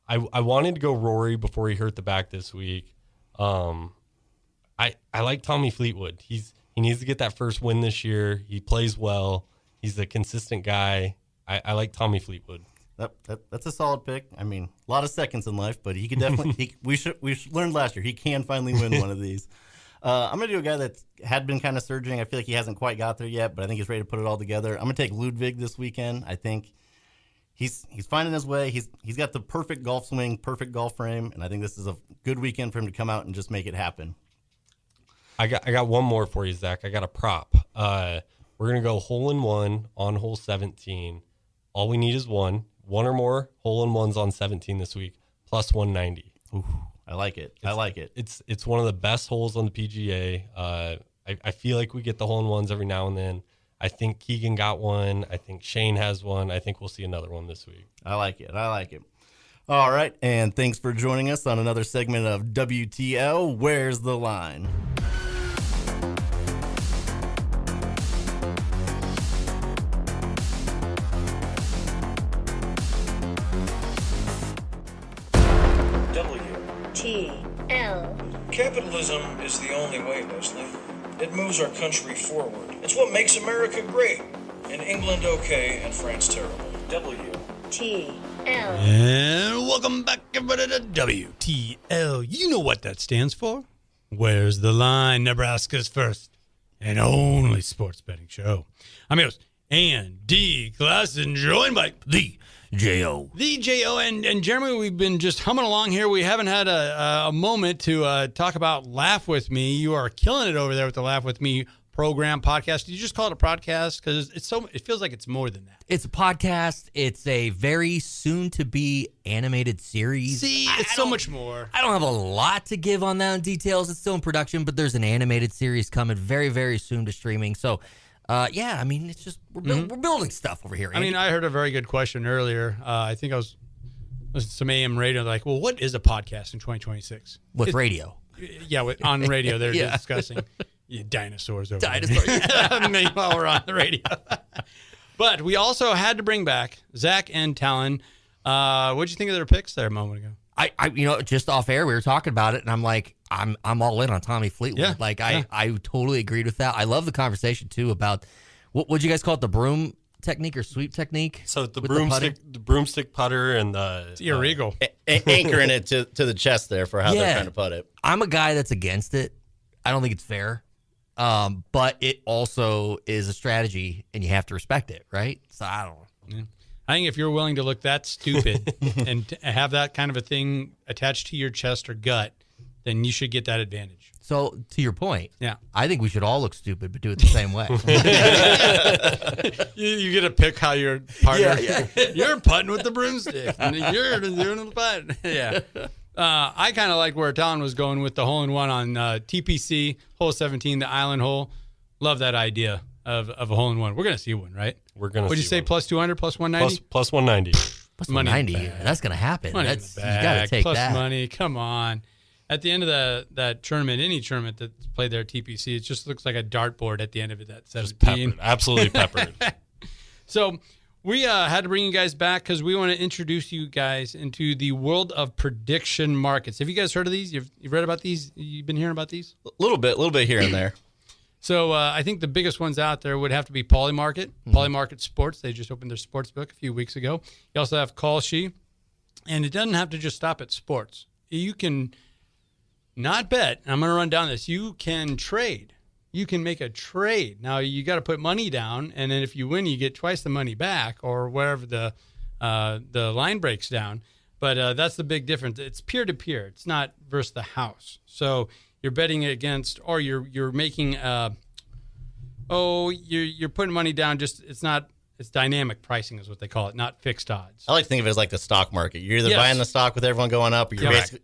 I wanted to go Rory before he hurt the back this week. I like Tommy Fleetwood. He needs to get that first win this year. He plays well. He's a consistent guy. I like Tommy Fleetwood. That's a solid pick. I mean, a lot of seconds in life, but he can definitely. We learned last year he can finally win one of these. I'm going to do a guy that had been kind of surging. I feel like he hasn't quite got there yet, but I think he's ready to put it all together. I'm going to take Ludwig this weekend. I think he's finding his way. He's got the perfect golf swing, perfect golf frame, and I think this is a good weekend for him to come out and just make it happen. I got one more for you, Zach. I got a prop. We're going to go hole-in-one on hole 17. All we need is one or more hole-in-ones on 17 this week, plus 190. Ooh, I like it. It's one of the best holes on the PGA. I feel like we get the hole-in-ones every now and then. I think Keegan got one. I think Shane has one. I think we'll see another one this week. I like it. All right, and thanks for joining us on another segment of WTL, Where's the Line? WTL. Capitalism is the only way, Leslie. It moves our country forward. It's what makes America great, and England okay, and France terrible. WTL. And welcome back, everybody, to WTL. You know what that stands for. Where's the Line? Nebraska's first and only sports betting show. I'm your host, Andy Classen, joined by the J.O. The J.O. And Jeremy, we've been just humming along here. We haven't had a moment to talk about Laugh With Me. You are killing it over there with the Laugh With Me program podcast. Did you just call it a podcast? Because it feels like it's more than that. It's a podcast. It's a very soon-to-be animated series. See, it's so much more. I don't have a lot to give on that in details. It's still in production, but there's an animated series coming very, very soon to streaming. So, yeah, I mean, it's just we're building stuff over here, Andy. I mean, I heard a very good question earlier. I think I was listening to some AM radio. Like, well, what is a podcast in 2026? With radio. Yeah, on radio, they're discussing dinosaurs over there. Dinosaurs. Meanwhile, we're on the radio. But we also had to bring back Zach and Tallon. What'd you think of their picks there a moment ago? I just off air, we were talking about it, and I'm like, I'm all in on Tommy Fleetwood. Yeah. I totally agreed with that. I love the conversation too about what'd you guys call it, the broom technique or sweep technique? So the broomstick putter and the ear eagle, anchoring it to the chest there for how they're trying to putt it. I'm a guy that's against it. I don't think it's fair, but it also is a strategy, and you have to respect it, right? So I don't know. Yeah. I think if you're willing to look that stupid and have that kind of a thing attached to your chest or gut, then you should get that advantage. So, to your point, yeah, I think we should all look stupid, but do it the same way. You get to pick how your partner. Yeah. You're putting with the broomstick, and you're doing the putt. Yeah. I kind of like where Tallon was going with the hole-in-one on TPC, hole 17, the island hole. Love that idea of a hole-in-one. We're going to see one, right? We're going to. What'd you say? Plus 200, plus 190? Plus 190. Plus 190. That's going to happen. You got to take plus that. Money. Come on. At the end of that tournament, any tournament that's played there at TPC, it just looks like a dartboard at the end of it. That 17. Just peppered. Absolutely peppered. So we had to bring you guys back because we want to introduce you guys into the world of prediction markets. Have you guys heard of these? You've read about these? You've been hearing about these? A little bit here and there. So I think the biggest ones out there would have to be Polymarket. Mm-hmm. Polymarket Sports. They just opened their sports book a few weeks ago. You also have Kalshi. And it doesn't have to just stop at sports. You can not bet. I'm going to run down this. You can trade. You can make a trade. Now, you got to put money down, and then if you win, you get twice the money back or wherever the line breaks down. But that's the big difference. It's peer-to-peer. It's not versus the house. So you're betting against, or you're making, you're putting money down. Just it's dynamic pricing is what they call it, not fixed odds. I like to think of it as like the stock market. You're either buying the stock with everyone going up, or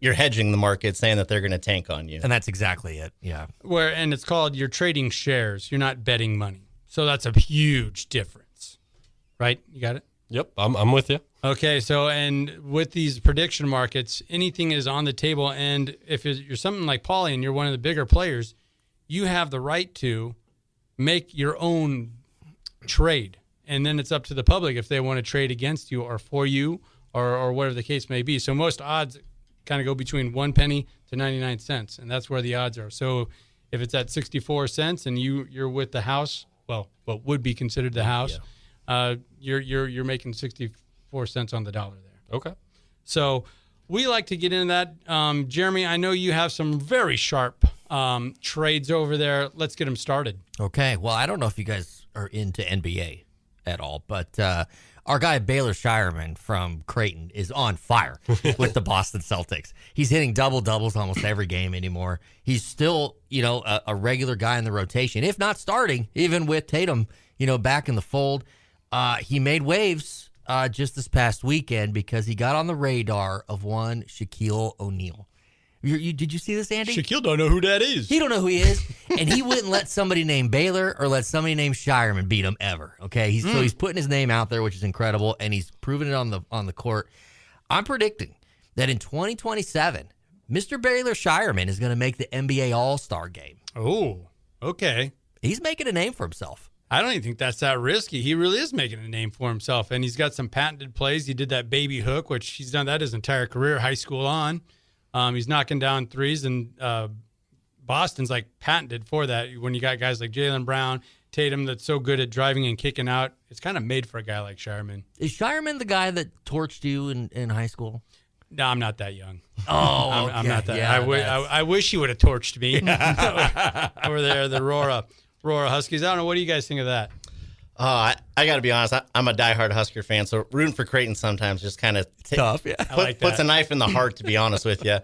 you're hedging the market, saying that they're going to tank on you. And that's exactly it. Yeah. And it's called you're trading shares. You're not betting money. So that's a huge difference, right? You got it? Yep, I'm with you. Okay, so and with these prediction markets, anything is on the table. And if you're something like Paulie and you're one of the bigger players, you have the right to make your own trade. And then it's up to the public if they want to trade against you or for you or whatever the case may be. So most odds kind of go between 1 penny to 99 cents, and that's where the odds are. So if it's at 64 cents and you're with the house, well, what would be considered the house, you're making 64 cents on the dollar there. Okay. So we like to get into that. Jeremy, I know you have some very sharp trades over there. Let's get them started. Okay. Well, I don't know if you guys are into NBA at all, but our guy Baylor Shireman from Creighton is on fire with the Boston Celtics. He's hitting double-doubles almost every game anymore. He's still, a regular guy in the rotation, if not starting, even with Tatum, back in the fold. He made waves just this past weekend because he got on the radar of one Shaquille O'Neal. Did you see this, Andy? Shaquille don't know who that is. He don't know who he is, and he wouldn't let somebody named Baylor or let somebody named Shireman beat him ever. Okay, so he's putting his name out there, which is incredible, and he's proving it on the court. I'm predicting that in 2027, Mr. Baylor Shireman is going to make the NBA All-Star game. Oh, okay. He's making a name for himself. I don't even think that's that risky. He really is making a name for himself, and he's got some patented plays. He did that baby hook, which he's done that his entire career, high school on. He's knocking down threes, and Boston's like patented for that. When you got guys like Jaylen Brown, Tatum, that's so good at driving and kicking out, it's kind of made for a guy like Shireman. Is Shireman the guy that torched you in high school? No, I'm not that young. Oh, I'm not that. Yeah, I wish he would have torched me over there, the Aurora Huskies. I don't know. What do you guys think of that? I got to be honest. I'm a diehard Husker fan, so rooting for Creighton sometimes just kind of tough. Yeah, puts a knife in the heart, to be honest with you.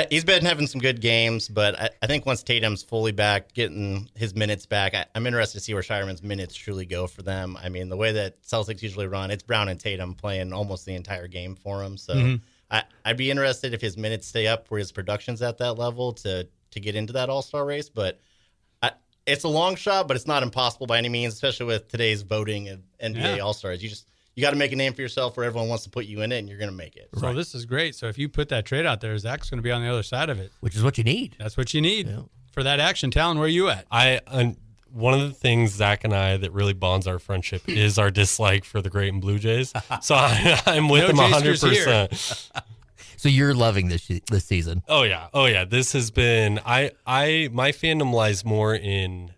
He's been having some good games, but I think once Tatum's fully back, getting his minutes back, I'm interested to see where Shireman's minutes truly go for them. I mean, the way that Celtics usually run, it's Brown and Tatum playing almost the entire game for him. So I'd be interested if his minutes stay up where his production's at that level to get into that All-Star race, but it's a long shot, but it's not impossible by any means, especially with today's voting of NBA All-Stars. You got to make a name for yourself where everyone wants to put you in it, and you're going to make it. So This is great. So if you put that trade out there, Zach's going to be on the other side of it. Which is what you need. That's what you need for that action. Tallon, where are you at? One of the things, Zach and I, that really bonds our friendship is our dislike for the Creighton Blue Jays. So I'm with them 100%. So you're loving this season? Oh yeah. This has been my fandom lies more in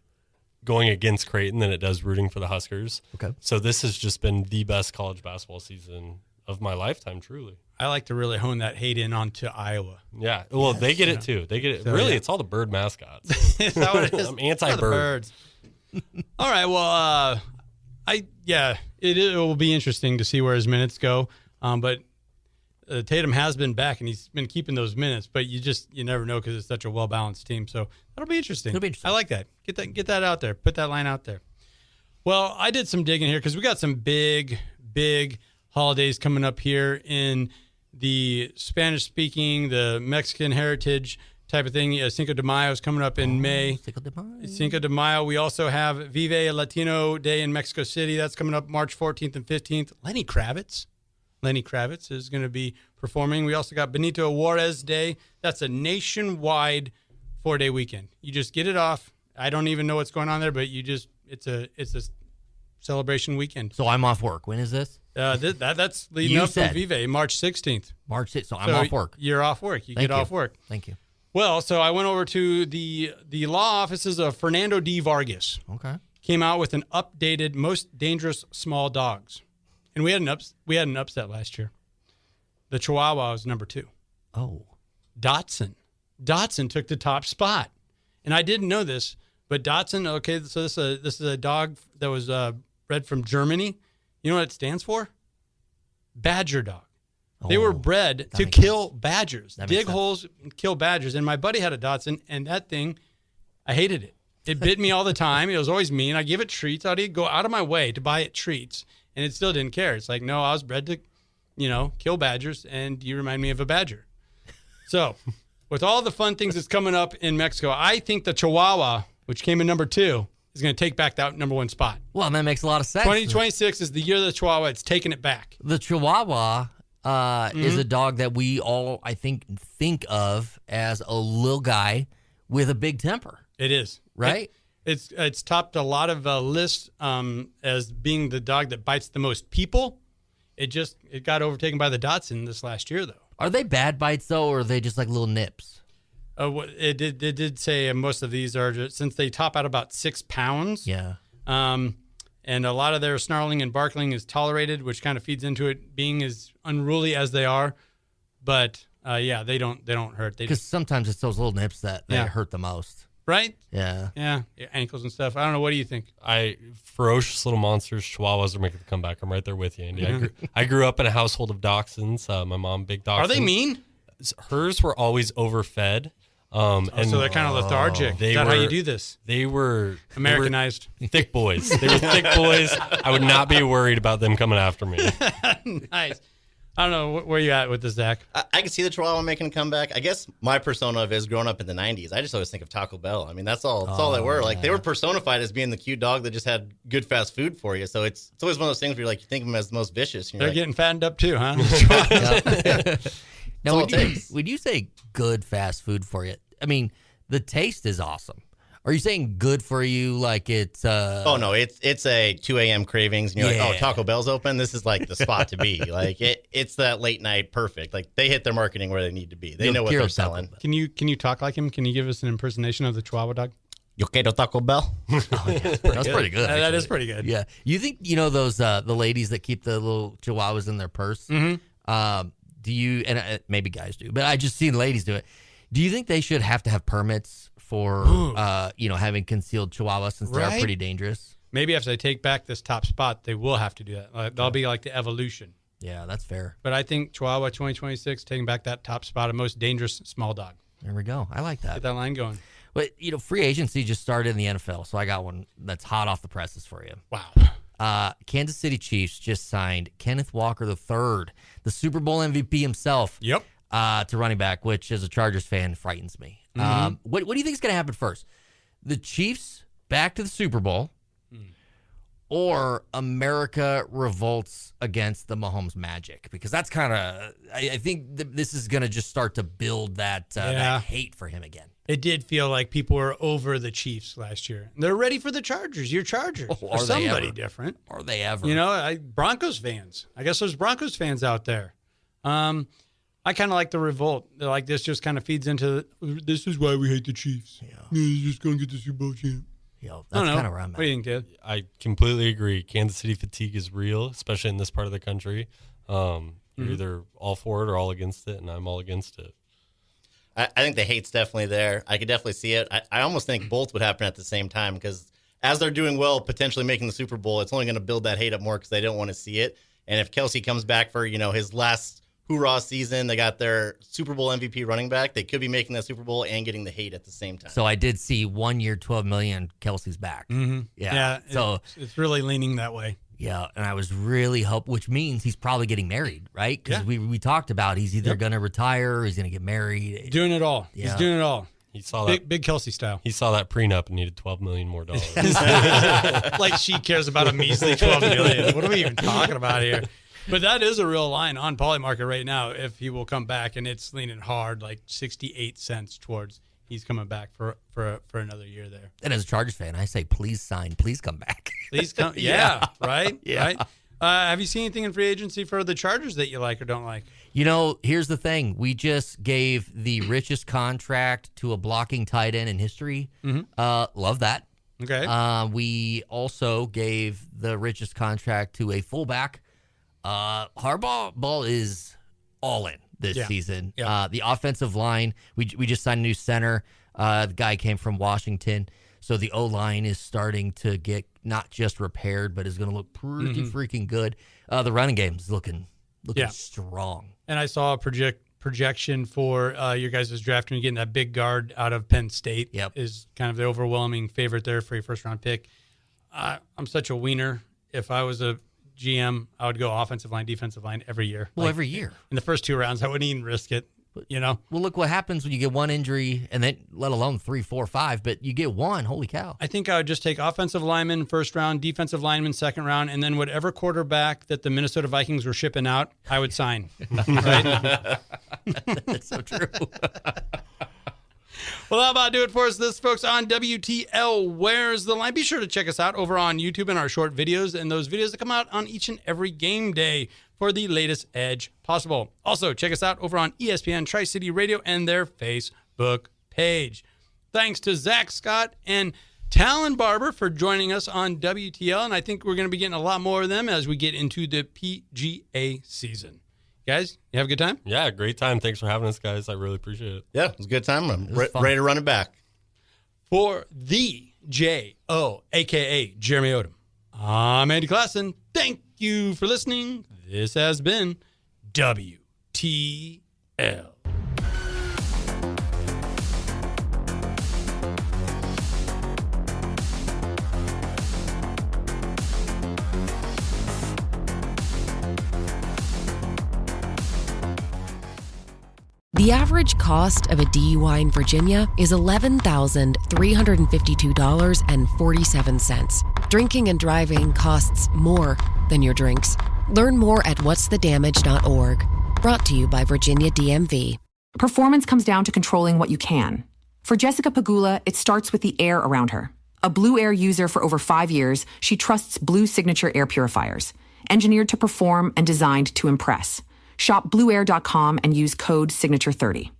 going against Creighton than it does rooting for the Huskers. Okay. So this has just been the best college basketball season of my lifetime, truly. I like to really hone that hate in onto Iowa. Yeah. Well, they get it too. They get it. So, really, it's all the bird mascots. Is that what it is? I'm anti-bird. All right. Well, it will be interesting to see where his minutes go. But Tatum has been back, and he's been keeping those minutes, but you never know because it's such a well-balanced team. So that'll be interesting. It'll be interesting. I like that. Get that out there. Put that line out there. Well, I did some digging here because we got some big holidays coming up here in the Spanish-speaking, the Mexican heritage type of thing. Cinco de Mayo is coming up in May. Cinco de Mayo. We also have Vive Latino Day in Mexico City. That's coming up March 14th and 15th. Lenny Kravitz is going to be performing. We also got Benito Juarez Day. That's a nationwide 4-day weekend. You just get it off. I don't even know what's going on there, but it's a celebration weekend. So I'm off work. When is this? That's leading up to Vive, March 16th. March 6th. So I'm off work. You're off work. You get off work. Thank you. Well, so I went over to the law offices of Fernando D. Vargas. Okay. Came out with an updated most dangerous small dogs. And we had an upset last year. The Chihuahua was number 2. Oh. Dotson took the top spot. And I didn't know this, but Dotson, okay, so this is a dog that was bred from Germany. You know what it stands for? Badger dog. They were bred to kill badgers, dig holes and kill badgers. And my buddy had a Dotson, and that thing, I hated it. It bit me all the time. It was always mean. I give it treats. I'd go out of my way to buy it treats. And it still didn't care. It's like, no, I was bred to, kill badgers, and you remind me of a badger. So, with all the fun things that's coming up in Mexico, I think the Chihuahua, which came in number 2, is going to take back that number 1 spot. Well, that makes a lot of sense. 2026 is the year of the Chihuahua. It's taking it back. The Chihuahua is a dog that we all, I think of as a little guy with a big temper. It is. Right? It's topped a lot of lists as being the dog that bites the most people. It got overtaken by the Dotson this last year, though. Are they bad bites, though, or are they just like little nips? It did say most of these are, since they top out about 6 pounds. Yeah. And a lot of their snarling and barking is tolerated, which kind of feeds into it being as unruly as they are. But Yeah, they don't hurt. Because sometimes it's those little nips that hurt the most. Right? Yeah. Yeah, ankles and stuff. I don't know. What do you think? Ferocious little monsters. Chihuahuas are making the comeback. I'm right there with you, Andy. I grew up in a household of dachshunds. My mom, big dachshunds. Are they mean? Hers were always overfed. So they're kind of lethargic. Is that how you do this? They were Americanized. Thick boys. They were thick boys. I would not be worried about them coming after me. Nice. I don't know. Where you at with this, Zach? I can see the Chihuahua making a comeback. I guess my persona of is growing up in the 90s. I just always think of Taco Bell. I mean, that's all they were. Like, they were personified as being the cute dog that just had good fast food for you. So it's always one of those things where you're like, you think of them as the most vicious. They're getting fattened up too, huh? Now, when you say good fast food for you, I mean, the taste is awesome. Are you saying good for you like it's... Oh, no, it's a 2 a.m. cravings, and you're like, oh, Taco Bell's open? This is like the spot to be. Like, it's that late night perfect. Like, they hit their marketing where they need to be. They know what they're selling. Can you talk like him? Can you give us an impersonation of the Chihuahua dog? Yo quiero Taco Bell. That's pretty good. That is pretty good. Yeah. You think, those the ladies that keep the little Chihuahuas in their purse? Mm-hmm. Do you, and maybe guys do, but I just seen ladies do it. Do you think they should have to have permits for, having concealed Chihuahuas since they are pretty dangerous? Maybe if they take back this top spot, they will have to do that. That'll be like the evolution. Yeah, that's fair. But I think Chihuahua 2026 taking back that top spot of most dangerous small dog. There we go. I like that. Get that line going. But, free agency just started in the NFL, so I got one that's hot off the presses for you. Wow. Kansas City Chiefs just signed Kenneth Walker III, the Super Bowl MVP himself. Yep. To running back, which as a Chargers fan frightens me. Mm-hmm. What do you think is going to happen first? The Chiefs back to the Super Bowl, or America revolts against the Mahomes magic? Because that's kind of, I think this is going to just start to build that hate for him again. It did feel like people were over the Chiefs last year. They're ready for the Chargers. Your Chargers. Or somebody different. Are they ever? Broncos fans. I guess there's Broncos fans out there. I kind of like the revolt. They're like, this just kind of feeds into, this is why we hate the Chiefs. Yeah. He's just going to get the Super Bowl champ. Yo, that's kind of where I'm at. What do you think, Dad? I completely agree. Kansas City fatigue is real, especially in this part of the country. You're either all for it or all against it, and I'm all against it. I think the hate's definitely there. I could definitely see it. I almost think both would happen at the same time, because as they're doing well, potentially making the Super Bowl, it's only going to build that hate up more because they don't want to see it. And if Kelsey comes back for, his last hoorah season, they got their Super Bowl MVP running back, they could be making that Super Bowl and getting the hate at the same time. So I did see 1 year, $12 million, Kelsey's back. Mm-hmm. Yeah. So it's really leaning that way. Yeah, and I was really hoping, which means he's probably getting married, right? Because we talked about he's either going to retire or he's going to get married. Doing it all. Yeah. He's doing it all. He saw big Kelsey style. He saw that prenup and needed $12 million more. Like she cares about a measly $12 million. What are we even talking about here? But that is a real line on Polymarket right now. If he will come back, and it's leaning hard, like 68 cents towards he's coming back for another year there. And as a Chargers fan, I say, please sign, please come back. Please come. Yeah, right? Yeah. Right? Have you seen anything in free agency for the Chargers that you like or don't like? Here's the thing. We just gave the richest contract to a blocking tight end in history. Mm-hmm. Love that. Okay. We also gave the richest contract to a fullback. Harbaugh is all in this season. Yeah. The offensive line, we just signed a new center. The guy came from Washington. So the O-line is starting to get not just repaired, but is going to look pretty freaking good. The running game is looking strong. And I saw a projection for your guys' draft when you're getting that big guard out of Penn State. Yep. Is kind of the overwhelming favorite there for your first-round pick. I'm such a wiener. If I was a GM, I would go offensive line, defensive line every year. Well, every year. In the first 2 rounds, I wouldn't even risk it. Well, look what happens when you get one injury, and then let alone 3, 4, 5, but you get one. Holy cow. I think I would just take offensive lineman first round, defensive lineman second round, and then whatever quarterback that the Minnesota Vikings were shipping out, I would sign. Right? That's so true. Well, how about do it for us this, folks, on WTL Where's the Line? Be sure to check us out over on YouTube and our short videos, and those videos that come out on each and every game day for the latest edge possible. Also, check us out over on ESPN Tri-City Radio and their Facebook page. Thanks to Zach Scott and Tallon Barber for joining us on WTL, and I think we're going to be getting a lot more of them as we get into the PGA season. Guys, you have a good time? Yeah, great time. Thanks for having us, guys. I really appreciate it. Yeah, it was a good time. I'm ready to run it back. For the J.O., a.k.a. Jeremy Odem, I'm Andy Classen. Thank you for listening. This has been WTL. The average cost of a DUI in Virginia is $11,352.47. Drinking and driving costs more than your drinks. Learn more at whatsthedamage.org. Brought to you by Virginia DMV. Performance comes down to controlling what you can. For Jessica Pagula, it starts with the air around her. A Blue Air user for over 5 years, she trusts Blue Signature air purifiers. Engineered to perform and designed to impress. Shop blueair.com and use code SIGNATURE30.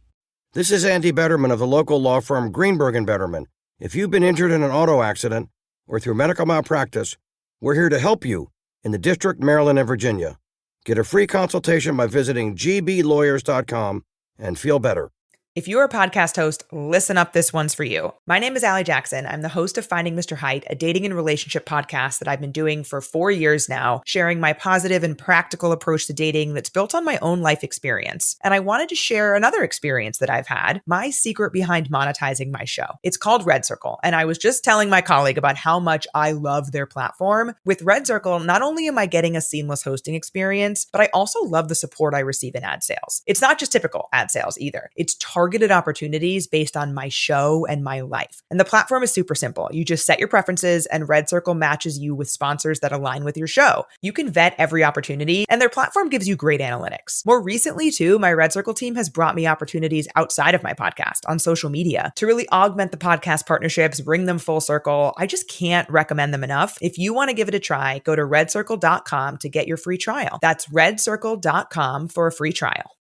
This is Andy Betterman of the local law firm Greenberg & Betterman. If you've been injured in an auto accident or through medical malpractice, we're here to help you in the District, Maryland, and Virginia. Get a free consultation by visiting gblawyers.com and feel better. If you're a podcast host, listen up, this one's for you. My name is Allie Jackson. I'm the host of Finding Mr. Height, a dating and relationship podcast that I've been doing for 4 years now, sharing my positive and practical approach to dating that's built on my own life experience. And I wanted to share another experience that I've had, my secret behind monetizing my show. It's called Red Circle, and I was just telling my colleague about how much I love their platform. With Red Circle, not only am I getting a seamless hosting experience, but I also love the support I receive in ad sales. It's not just typical ad sales either. It's targeted opportunities based on my show and my life. And the platform is super simple. You just set your preferences and Red Circle matches you with sponsors that align with your show. You can vet every opportunity and their platform gives you great analytics. More recently too, my Red Circle team has brought me opportunities outside of my podcast on social media to really augment the podcast partnerships, bring them full circle. I just can't recommend them enough. If you want to give it a try, go to redcircle.com to get your free trial. That's redcircle.com for a free trial.